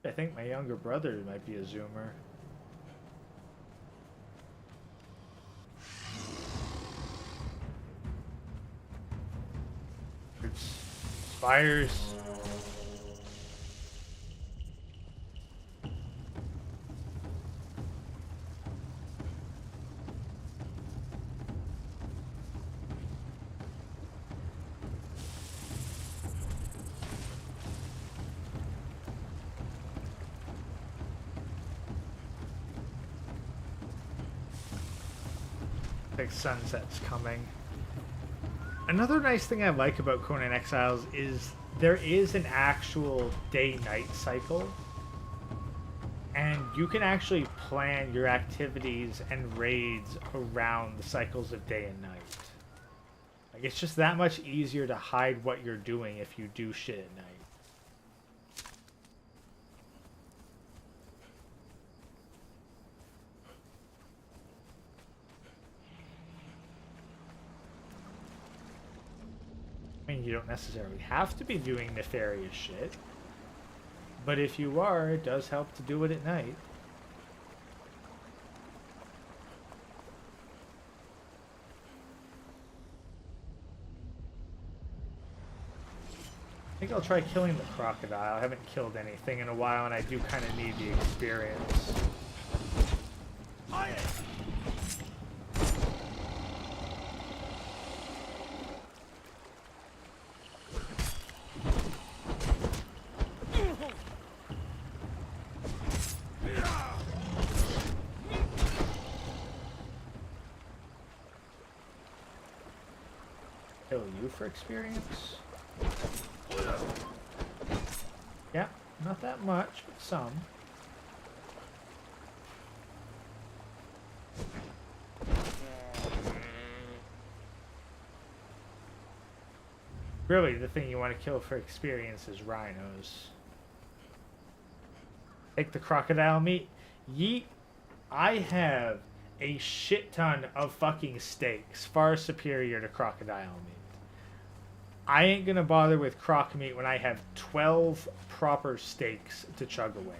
I think my younger brother might be a Zoomer. It's fires. Like sunset's coming. Another nice thing I like about Conan Exiles is there is an actual day-night cycle. And you can actually plan your activities and raids around the cycles of day and night. Like, it's just that much easier to hide what you're doing if you do shit at night. I mean, you don't necessarily have to be doing nefarious shit. But if you are, it does help to do it at night. I think I'll try killing the crocodile. I haven't killed anything in a while, and I do kind of need the experience. Kill you for experience? Yeah, not that much, but some. Really, the thing you want to kill for experience is rhinos. Take the crocodile meat. Yeet. I have a shit ton of fucking steaks, far superior to crocodile meat. I ain't gonna bother with croc meat when I have 12 proper steaks to chug away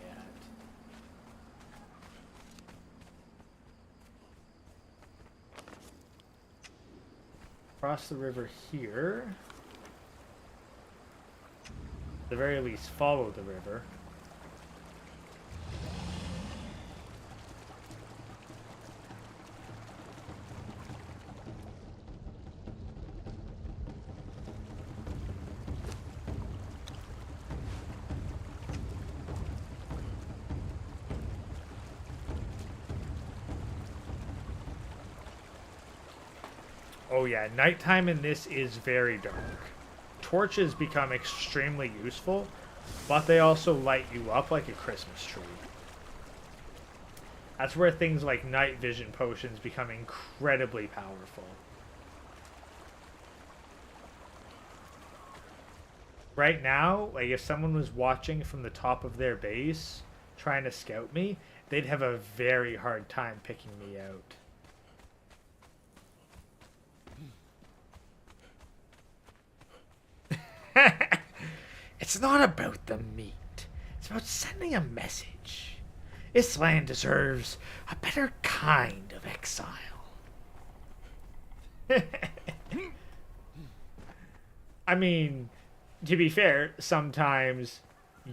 at. Cross the river here. At the very least, follow the river. Oh yeah, nighttime in this is very dark. Torches become extremely useful, but they also light you up like a Christmas tree. That's where things like night vision potions become incredibly powerful. Right now, like if someone was watching from the top of their base, trying to scout me, they'd have a very hard time picking me out. It's not about the meat. It's about sending a message. This land deserves a better kind of exile. I mean, to be fair, sometimes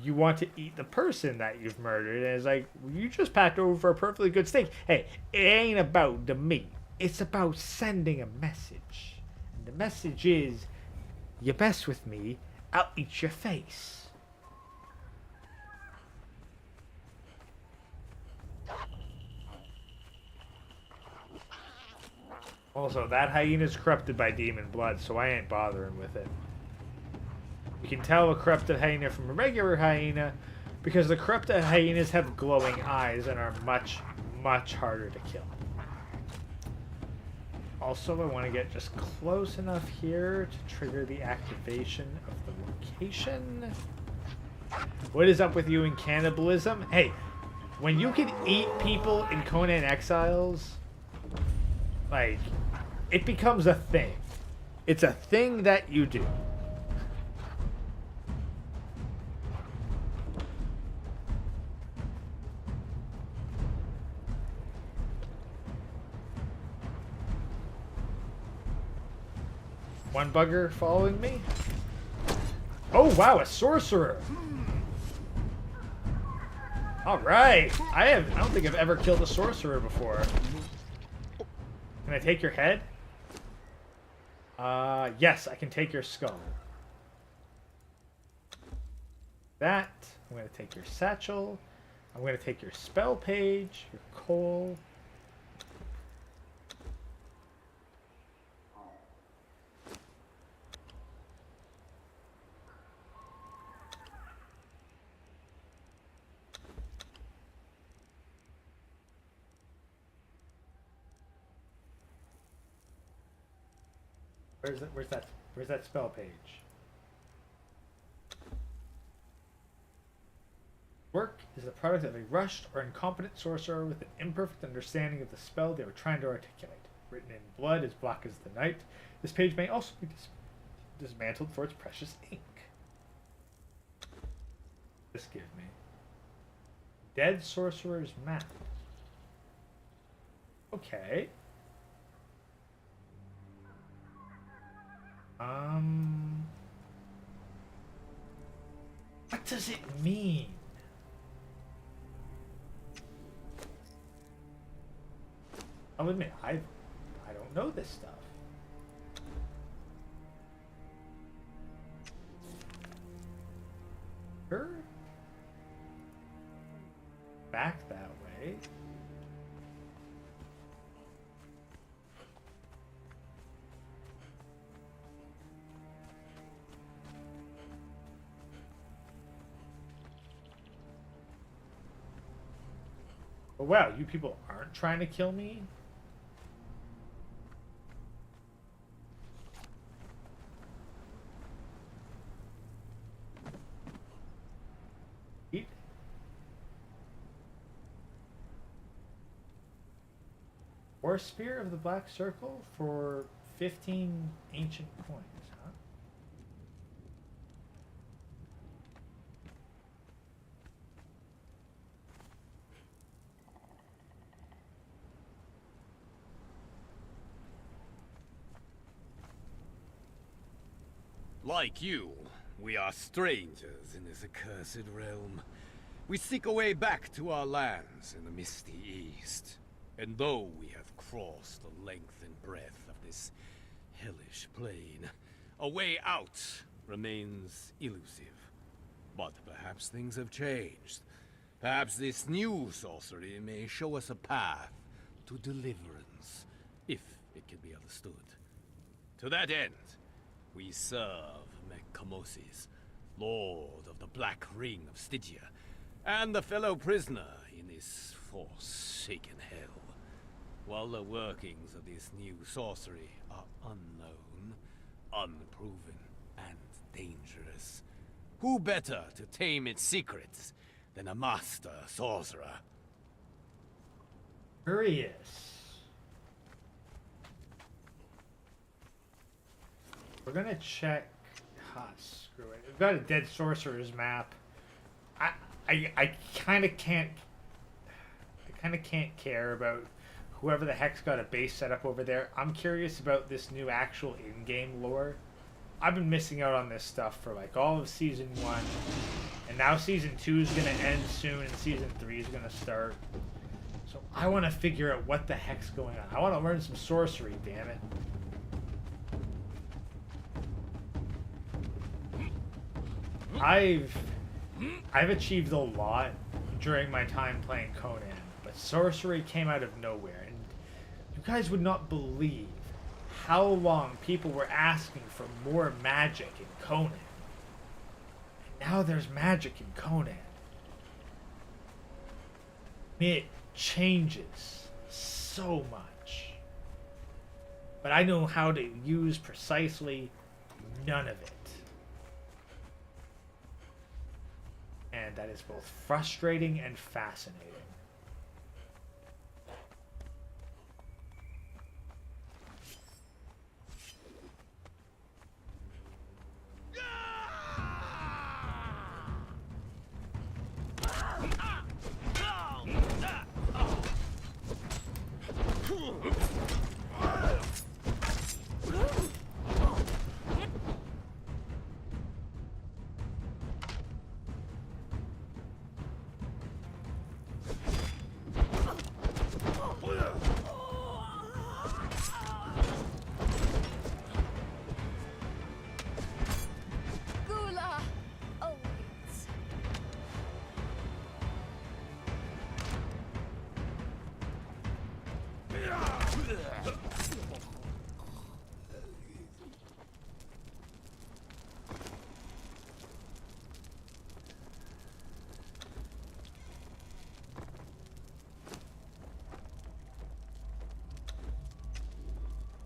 you want to eat the person that you've murdered, and it's like, you just packed over for a perfectly good steak. Hey, it ain't about the meat. It's about sending a message. And the message is, you mess with me, I'll eat your face. Also, that hyena's corrupted by demon blood, so I ain't bothering with it. You can tell a corrupted hyena from a regular hyena because the corrupted hyenas have glowing eyes and are much, much harder to kill. Also, I want to get just close enough here to trigger the activation of the location. What is up with you and cannibalism? Hey, when you can eat people in Conan Exiles, like, it becomes a thing. It's a thing that you do. One bugger following me? Oh wow, a sorcerer! Alright! I don't think I've ever killed a sorcerer before. Can I take your head? Yes, I can take your skull. That. I'm going to take your satchel. I'm going to take your spell page, your coal. Where's that spell page? Work is the product of a rushed or incompetent sorcerer with an imperfect understanding of the spell they were trying to articulate. Written in blood as black as the night, this page may also be dismantled for its precious ink. This give me Dead Sorcerer's Map. Okay. What does it mean? I'll admit, I don't know this stuff. Sure. Back that way. Oh wow, you people aren't trying to kill me? Eat. Or Spear of the Black Circle for 15 ancient coins, huh? Like you, we are strangers in this accursed realm. We seek a way back to our lands in the misty east. And though we have crossed the length and breadth of this hellish plain, a way out remains elusive. But perhaps things have changed. Perhaps this new sorcery may show us a path to deliverance, if it can be understood. To that end, we serve Mekhamosis, Lord of the Black Ring of Stygia, and the fellow prisoner in this forsaken hell. While the workings of this new sorcery are unknown, unproven, and dangerous, who better to tame its secrets than a master sorcerer? Curious. We're gonna check. Screw it. We've got a dead sorcerer's map. I kind of can't. I kind of can't care about whoever the heck's got a base set up over there. I'm curious about this new actual in-game lore. I've been missing out on this stuff for like all of season 1, and now season 2 is gonna end soon, and season 3 is gonna start. So I want to figure out what the heck's going on. I want to learn some sorcery. Damn it. I've achieved a lot during my time playing Conan, but sorcery came out of nowhere, and you guys would not believe how long people were asking for more magic in Conan. And now there's magic in Conan. It changes so much, but I know how to use precisely none of it. And that is both frustrating and fascinating. Gula awaits.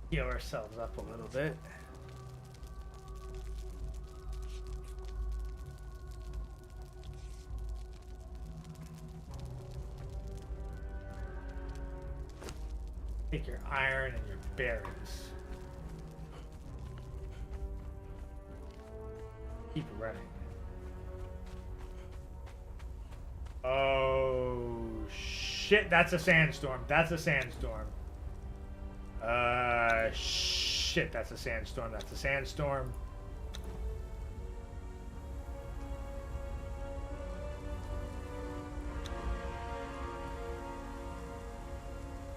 Heal ourselves up a little bit. Take your iron and your berries. Keep running. Oh shit, that's a sandstorm. That's a sandstorm. Shit, that's a sandstorm. That's a sandstorm.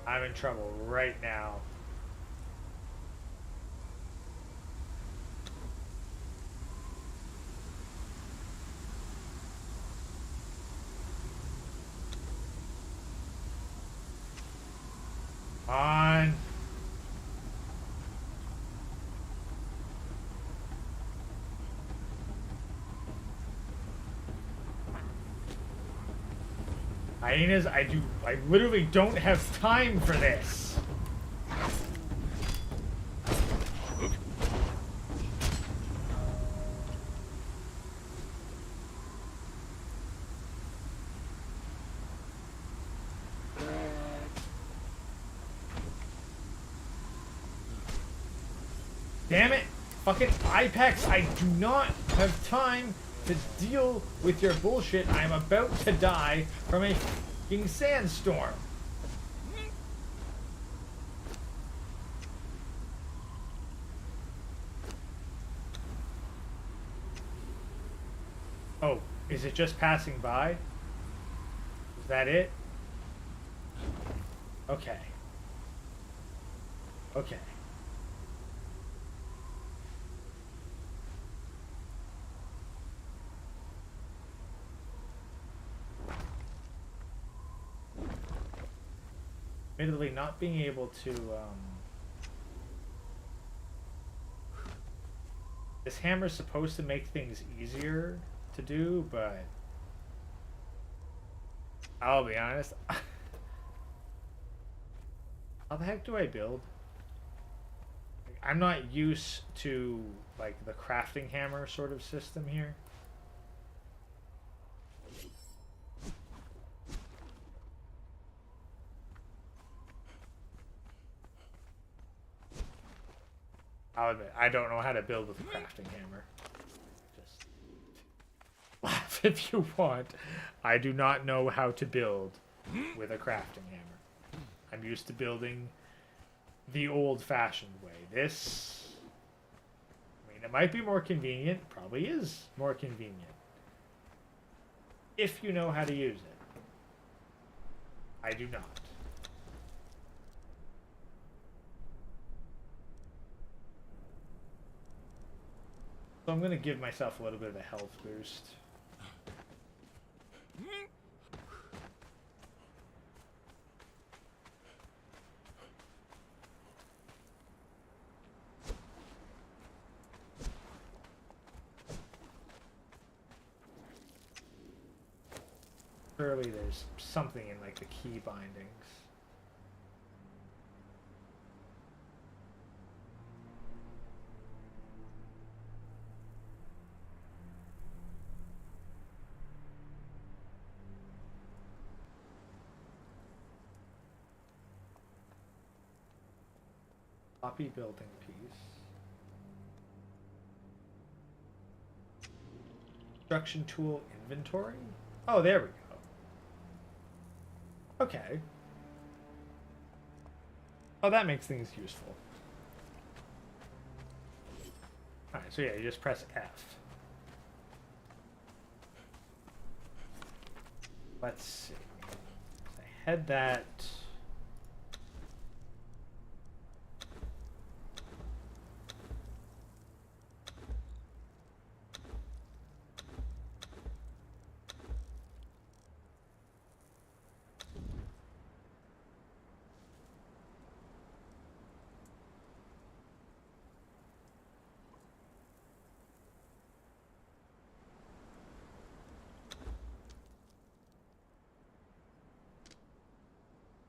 I'm in trouble right now. On. Hyenas, I literally don't have time for this. Damn it! Fucking Ipex, I do not have time to deal with your bullshit. I'm about to die from a fucking sandstorm. Oh, is it just passing by? Is that it? Okay. Okay. Admittedly, not being able to, this hammer's supposed to make things easier to do, but I'll be honest. How the heck do I build? I'm not used to, like, the crafting hammer sort of system here. I'll admit, I don't know how to build with a crafting hammer. Just laugh if you want. I do not know how to build with a crafting hammer. I'm used to building the old-fashioned way. This, I mean, it might be more convenient. Probably is more convenient. If you know how to use it. I do not. So I'm going to give myself a little bit of a health boost. Surely there's something in like the key bindings. Copy building piece. Construction tool inventory? Oh, there we go. Okay. Oh, that makes things useful. Alright, so yeah, you just press F. Let's see. I had that.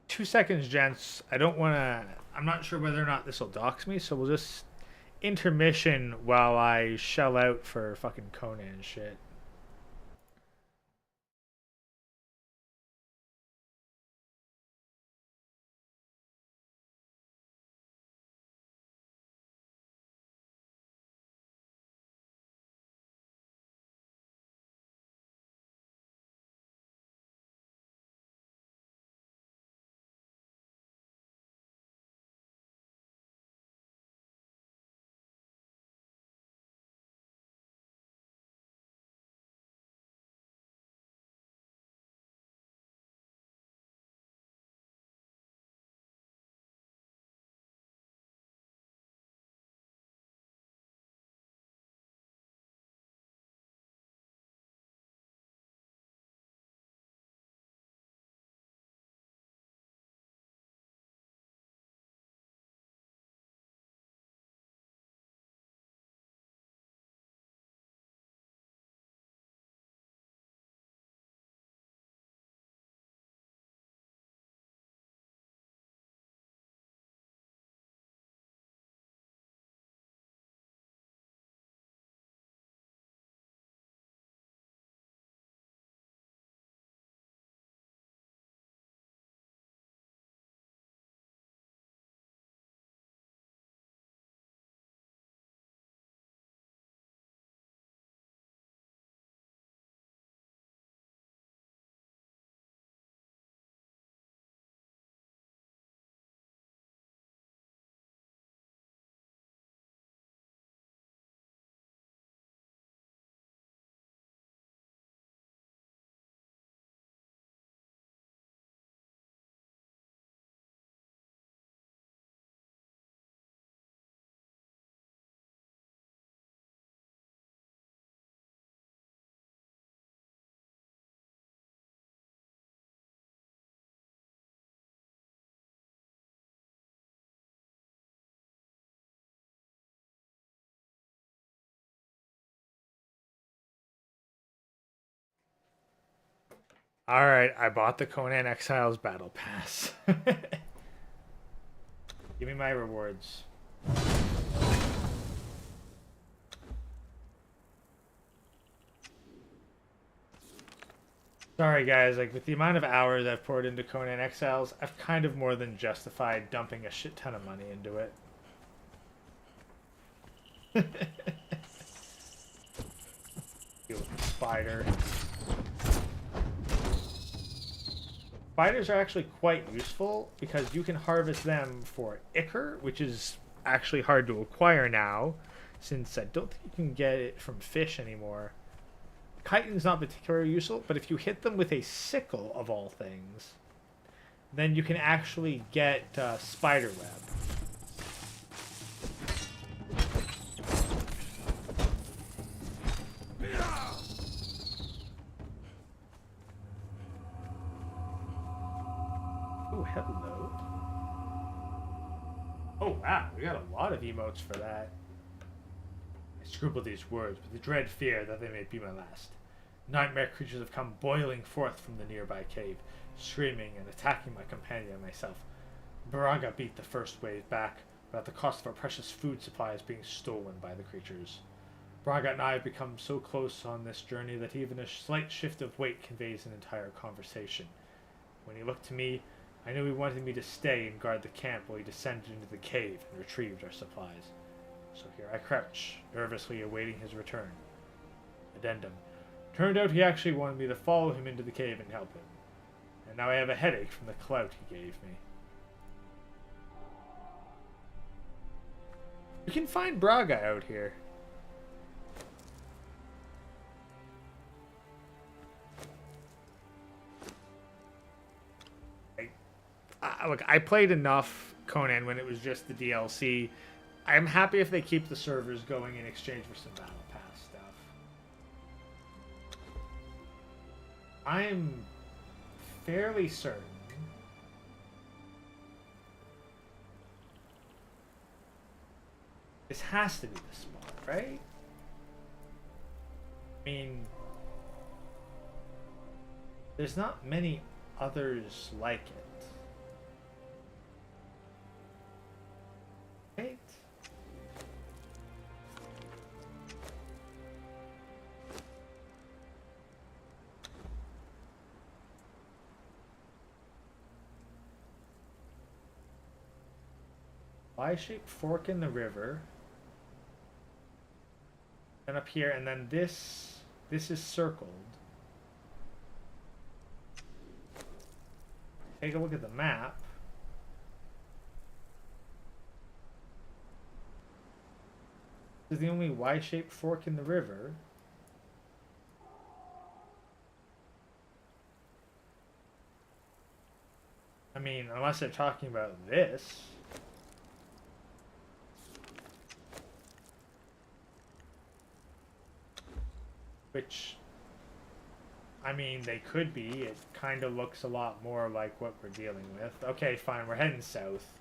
Two seconds, gents. I don't want to... I'm not sure whether or not this will dox me, so we'll just intermission while I shell out for fucking Conan shit. Alright, I bought the Conan Exiles Battle Pass. Give me my rewards. Sorry guys, like with the amount of hours I've poured into Conan Exiles, I've kind of more than justified dumping a shit ton of money into it. Deal with the spider. Spiders are actually quite useful because you can harvest them for ichor, which is actually hard to acquire now, since I don't think you can get it from fish anymore. Chitin's not particularly useful, but if you hit them with a sickle, of all things, then you can actually get spider web. Oh, hello. Oh, wow, we got a lot of emotes for that. I scribble these words with the dread fear that they may be my last. Nightmare creatures have come boiling forth from the nearby cave, screaming and attacking my companion and myself. Baraga beat the first wave back, but at the cost of our precious food supplies being stolen by the creatures. Braga and I have become so close on this journey that even a slight shift of weight conveys an entire conversation. When he looked to me, I knew he wanted me to stay and guard the camp while he descended into the cave and retrieved our supplies. So here I crouch, nervously awaiting his return. Addendum. Turned out he actually wanted me to follow him into the cave and help him. And now I have a headache from the clout he gave me. You can find Braga out here. Look, I played enough Conan when it was just the DLC. I'm happy if they keep the servers going in exchange for some Battle Pass stuff. I'm fairly certain this has to be the spot, right? I mean, there's not many others like it. Right? Y-shaped fork in the river. And up here, and then this is circled. Take a look at the map. This is the only Y-shaped fork in the river. I mean, unless they're talking about this. Which, I mean, they could be. It kind of looks a lot more like what we're dealing with. Okay, fine, we're heading south.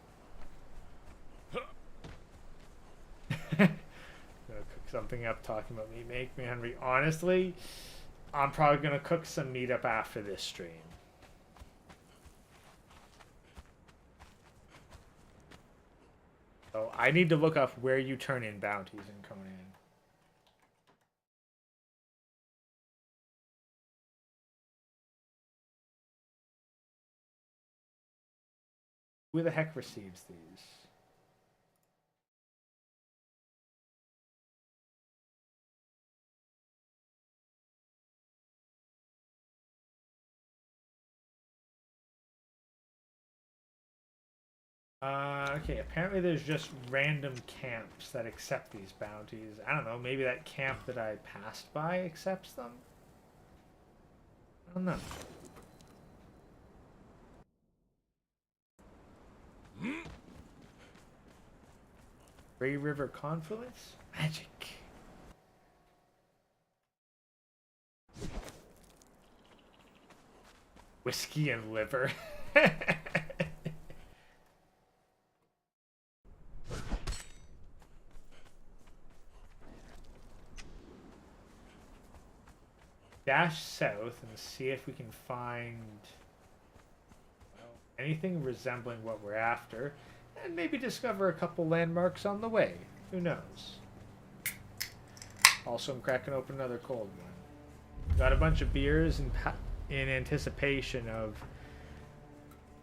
Gonna cook something up talking about meat make me hungry. Honestly, I'm probably gonna cook some meat up after this stream. So I need to look up where you turn in bounties in Conan. Who the heck receives these? Okay, apparently there's just random camps that accept these bounties. I don't know, maybe that camp that I passed by accepts them? I don't know. Grey River Confluence? Magic. Whiskey and liver. Dash south and see if we can find anything resembling what we're after, and maybe discover a couple landmarks on the way. Who knows? Also, I'm cracking open another cold one. Got a bunch of beers in anticipation of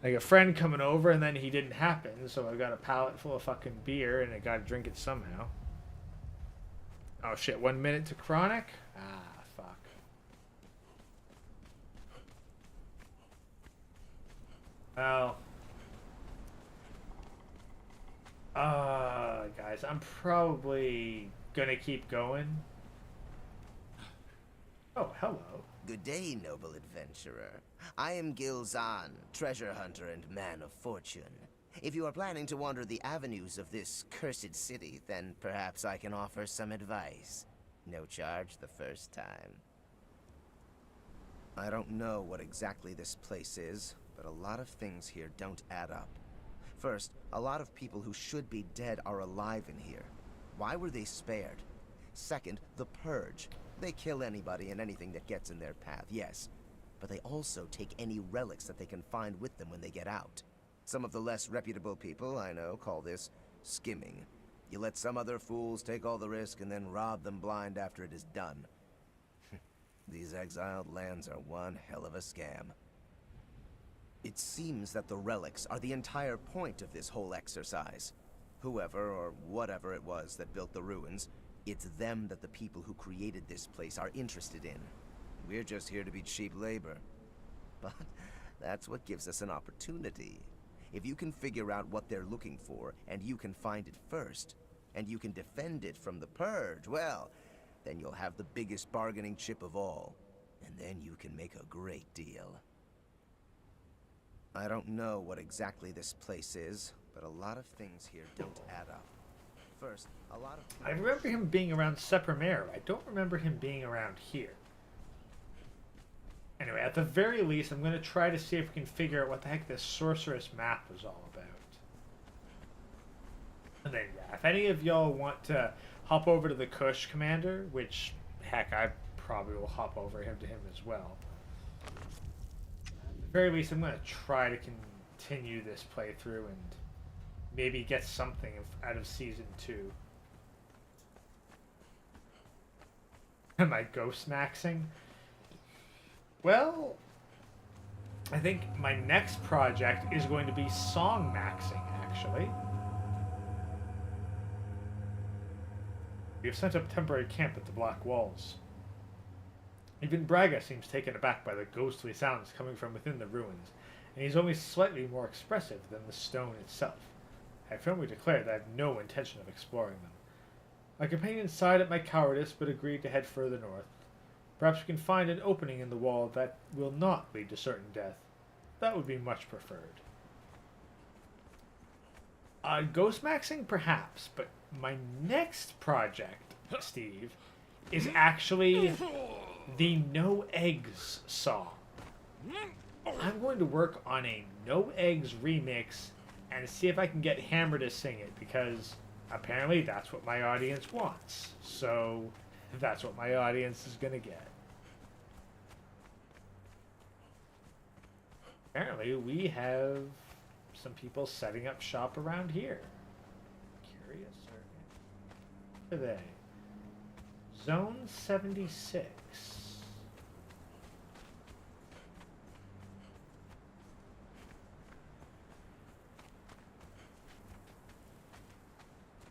like a friend coming over, and then he didn't happen, so I got a pallet full of fucking beer, and I got to drink it somehow. Oh shit, 1 minute to chronic? Ah, fuck. Well. Guys, I'm probably gonna keep going. Oh, hello. Good day, noble adventurer. I am Gilzan, treasure hunter and man of fortune. If you are planning to wander the avenues of this cursed city, then perhaps I can offer some advice. No charge the first time. I don't know what exactly this place is, but a lot of things here don't add up. First, a lot of people who should be dead are alive in here. Why were they spared? Second, the Purge. They kill anybody and anything that gets in their path, yes. But they also take any relics that they can find with them when they get out. Some of the less reputable people, I know, call this skimming. You let some other fools take all the risk and then rob them blind after it is done. These exiled lands are one hell of a scam. It seems that the relics are the entire point of this whole exercise. Whoever or whatever it was that built the ruins, it's them that the people who created this place are interested in. We're just here to be cheap labor. But that's what gives us an opportunity. If you can figure out what they're looking for, and you can find it first, and you can defend it from the Purge, well, then you'll have the biggest bargaining chip of all. And then you can make a great deal. I don't know what exactly this place is, but a lot of things here don't add up. First, a lot of people... I remember him being around Sepramero. I don't remember him being around here. Anyway, at the very least, I'm going to try to see if we can figure out what the heck this sorceress map was all about. And then, yeah, if any of y'all want to hop over to the Kush commander, which, heck, I probably will hop over to him as well. At the very least, I'm going to try to continue this playthrough and maybe get something out of Season 2. Am I ghost maxing? Well, I think my next project is going to be song maxing, actually. We have set up temporary camp at the Black Walls. Even Braga seems taken aback by the ghostly sounds coming from within the ruins, and he's only slightly more expressive than the stone itself. I firmly declare that I have no intention of exploring them. My companions sighed at my cowardice, but agreed to head further north. Perhaps we can find an opening in the wall that will not lead to certain death. That would be much preferred. Ghost maxing, perhaps, but my next project, Steve, is actually the No Eggs song. I'm going to work on a No Eggs remix and see if I can get Hammer to sing it, because apparently that's what my audience wants. So that's what my audience is going to get. Apparently we have some people setting up shop around here. Curious, or where are they? Zone 76.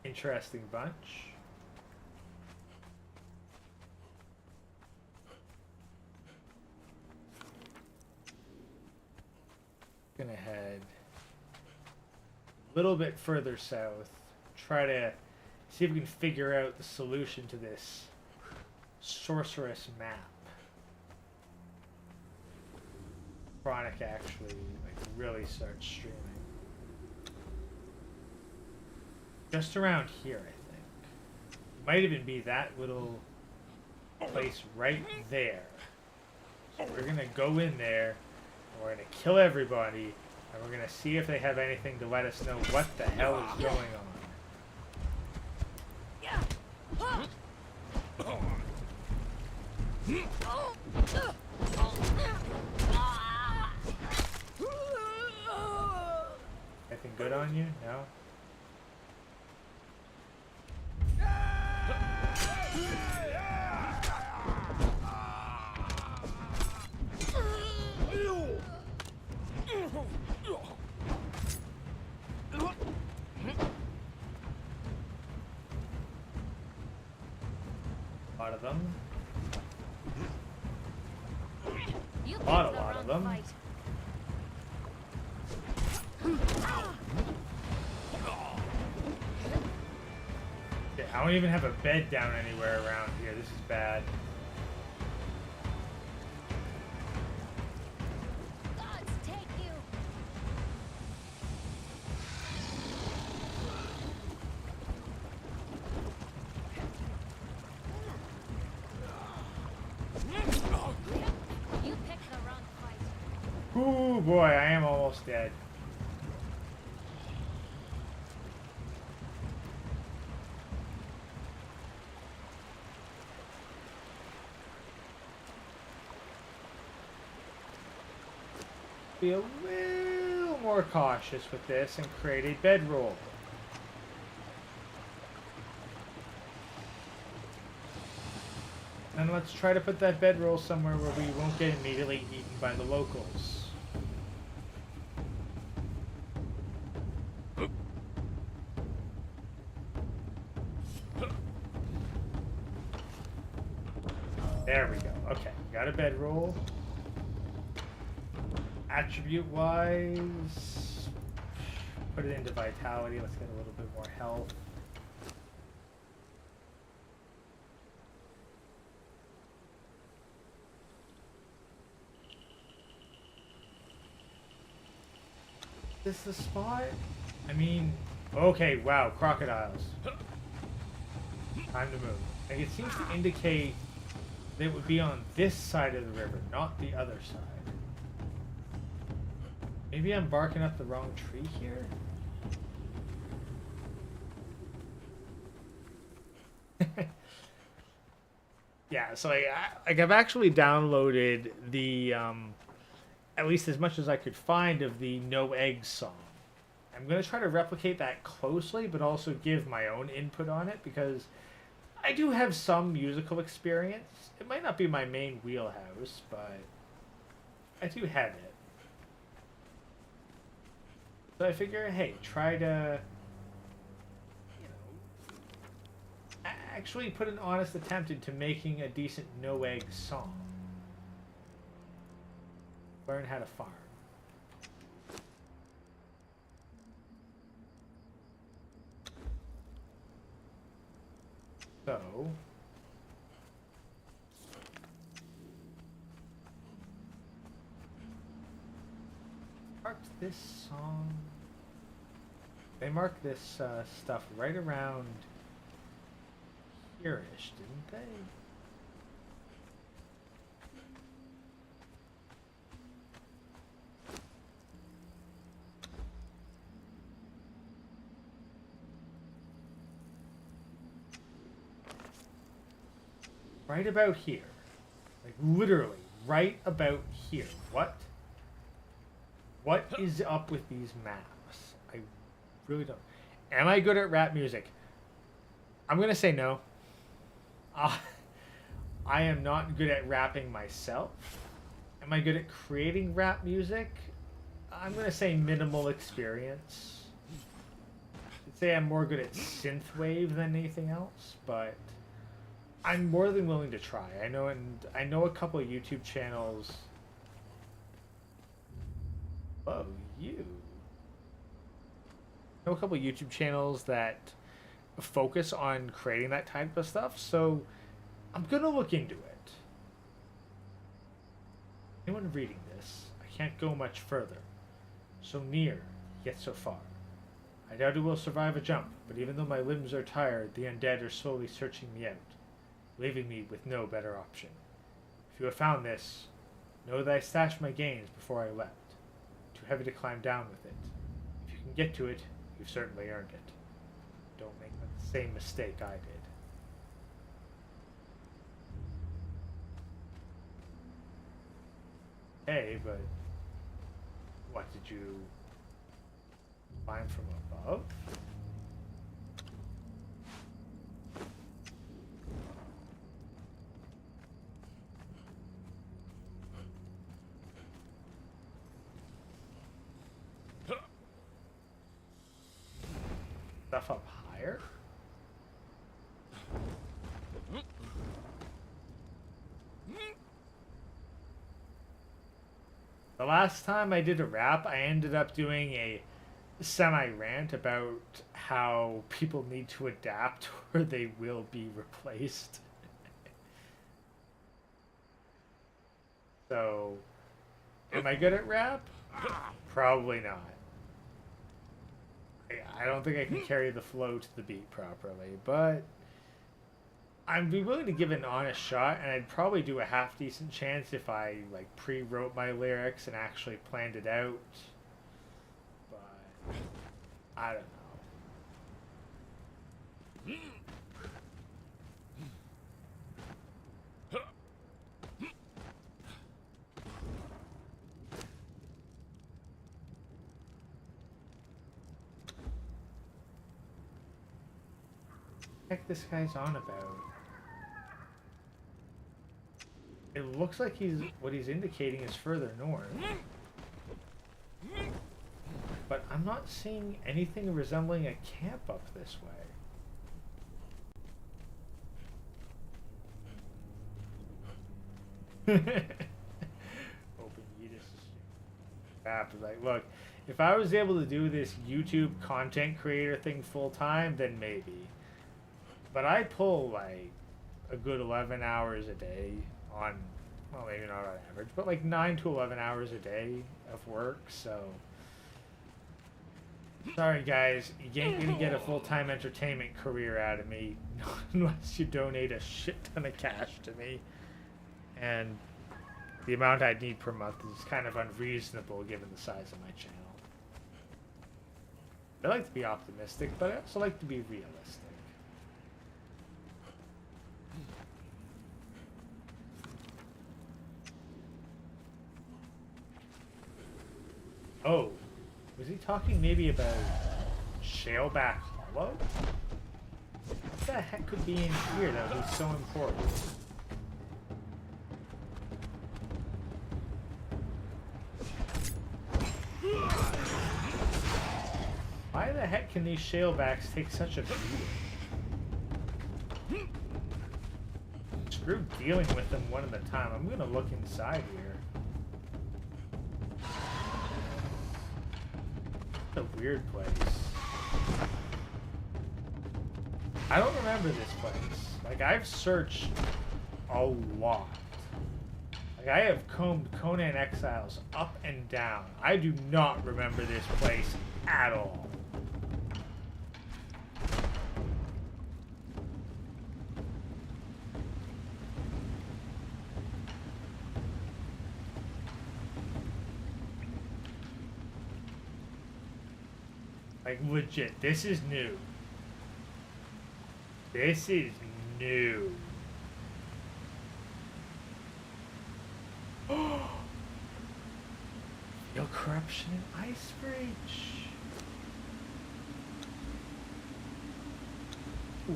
Interesting bunch. Gonna head a little bit further south, try to see if we can figure out the solution to this sorceress map. Chronic actually really starts streaming. Just around here, I think. Might even be that little place right there. So we're gonna go in there, and we're gonna kill everybody, and we're gonna see if they have anything to let us know what the hell is going on. Anything good on you? No? A lot of them. You A lot picked the of wrong them. fight. Yeah, I don't even have a bed down anywhere around here. This is bad. Gods take you. You picked the wrong fight. Ooh, boy, I am almost dead. Be a little more cautious with this and create a bedroll. And let's try to put that bedroll somewhere where we won't get immediately eaten by the locals. There we go. Okay, got a bedroll. Attribute-wise, put it into vitality. Let's get a little bit more health. Is this the spot? I mean, okay, wow, crocodiles. Time to move. Like, it seems to indicate that it would be on this side of the river, not the other side. Maybe I'm barking up the wrong tree here? Yeah, so I've actually downloaded the, at least as much as I could find of the No Eggs song. I'm going to try to replicate that closely, but also give my own input on it, because I do have some musical experience. It might not be my main wheelhouse, but I do have it. So I figure, hey, try to, you know, actually put an honest attempt into making a decent No Eggs song. Learn how to farm. So, marked this song. They marked this stuff right around here-ish, didn't they? Right about here. Like, literally, right about here. What? What is up with these maps? I really don't. Am I good at rap music? I'm going to say no. I am not good at rapping myself. Am I good at creating rap music? I'm going to say minimal experience. I'd say I'm more good at synthwave than anything else, but I'm more than willing to try. I know a couple of YouTube channels. Oh, you. I know a couple of YouTube channels that focus on creating that type of stuff, so I'm gonna look into it. Anyone reading this? I can't go much further. So near, yet so far. I doubt it will survive a jump, but even though my limbs are tired, the undead are slowly searching me out, leaving me with no better option. If you have found this, know that I stashed my gains before I left. Too heavy to climb down with it. If you can get to it, you've certainly earned it. Don't make the same mistake I did. Hey, but what did you find from above? Stuff up higher? The last time I did a rap, I ended up doing a semi-rant about how people need to adapt or they will be replaced. So, am I good at rap? Probably not. I don't think I can carry the flow to the beat properly, but I'd be willing to give it an honest shot, and I'd probably do a half decent chance if I like pre-wrote my lyrics and actually planned it out. But I don't know. What the heck this guy's on about? It looks like what he's indicating is further north. But I'm not seeing anything resembling a camp up this way. Open Yeetus. Like, look, if I was able to do this YouTube content creator thing full time, then maybe. But I pull like a good 11 hours a day on, well, maybe not on average, but like 9 to 11 hours a day of work, so. Sorry guys, you ain't gonna get a full-time entertainment career out of me unless you donate a shit ton of cash to me. And the amount I'd need per month is kind of unreasonable given the size of my channel. I like to be optimistic, but I also like to be realistic. Oh, was he talking maybe about Shaleback Hollow? What the heck could be in here that would be so important? Why the heck can these Shalebacks take such a beating? Screw dealing with them one at a time. I'm gonna look inside here. A weird place. I don't remember this place. Like, I've searched a lot. Like, I have combed Conan Exiles up and down. I do not remember this place at all. Like, legit, this is new. This is new. Oh! Feel corruption and ice breach. Ooh.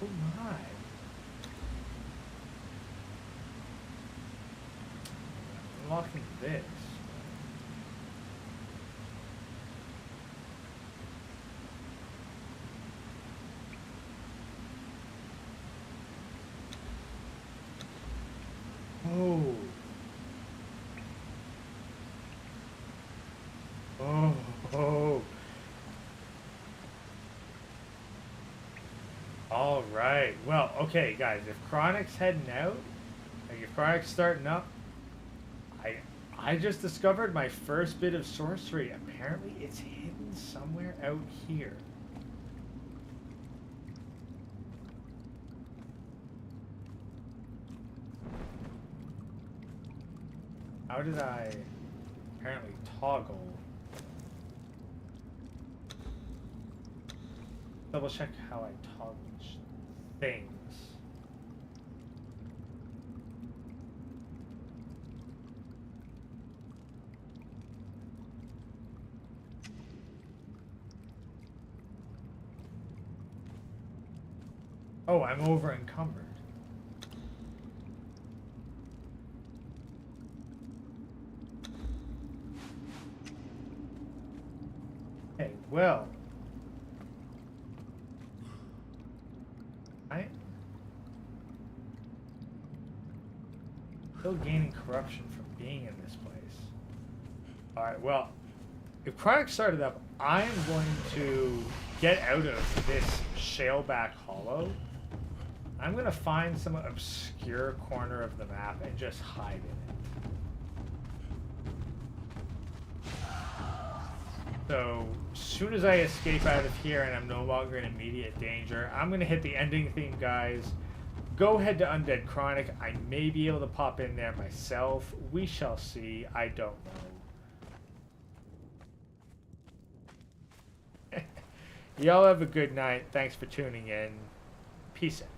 Oh my. Unlocking this. Oh. Oh. Oh. All right. Well, okay, guys. If Chronic's heading out, like if Chronic's starting up, I just discovered my first bit of sorcery. Apparently, it's hidden somewhere out here. How did I apparently toggle? Double check how I toggle things. Oh, I'm over encumbered. Okay, well. Still gaining corruption from being in this place. Alright, well, if Chronic started up, I am going to get out of this Shaleback Hollow. I'm going to find some obscure corner of the map and just hide in it. So, as soon as I escape out of here and I'm no longer in immediate danger, I'm going to hit the ending theme, guys. Go ahead to Undead Chronic. I may be able to pop in there myself. We shall see. I don't know. Y'all have a good night. Thanks for tuning in. Peace out.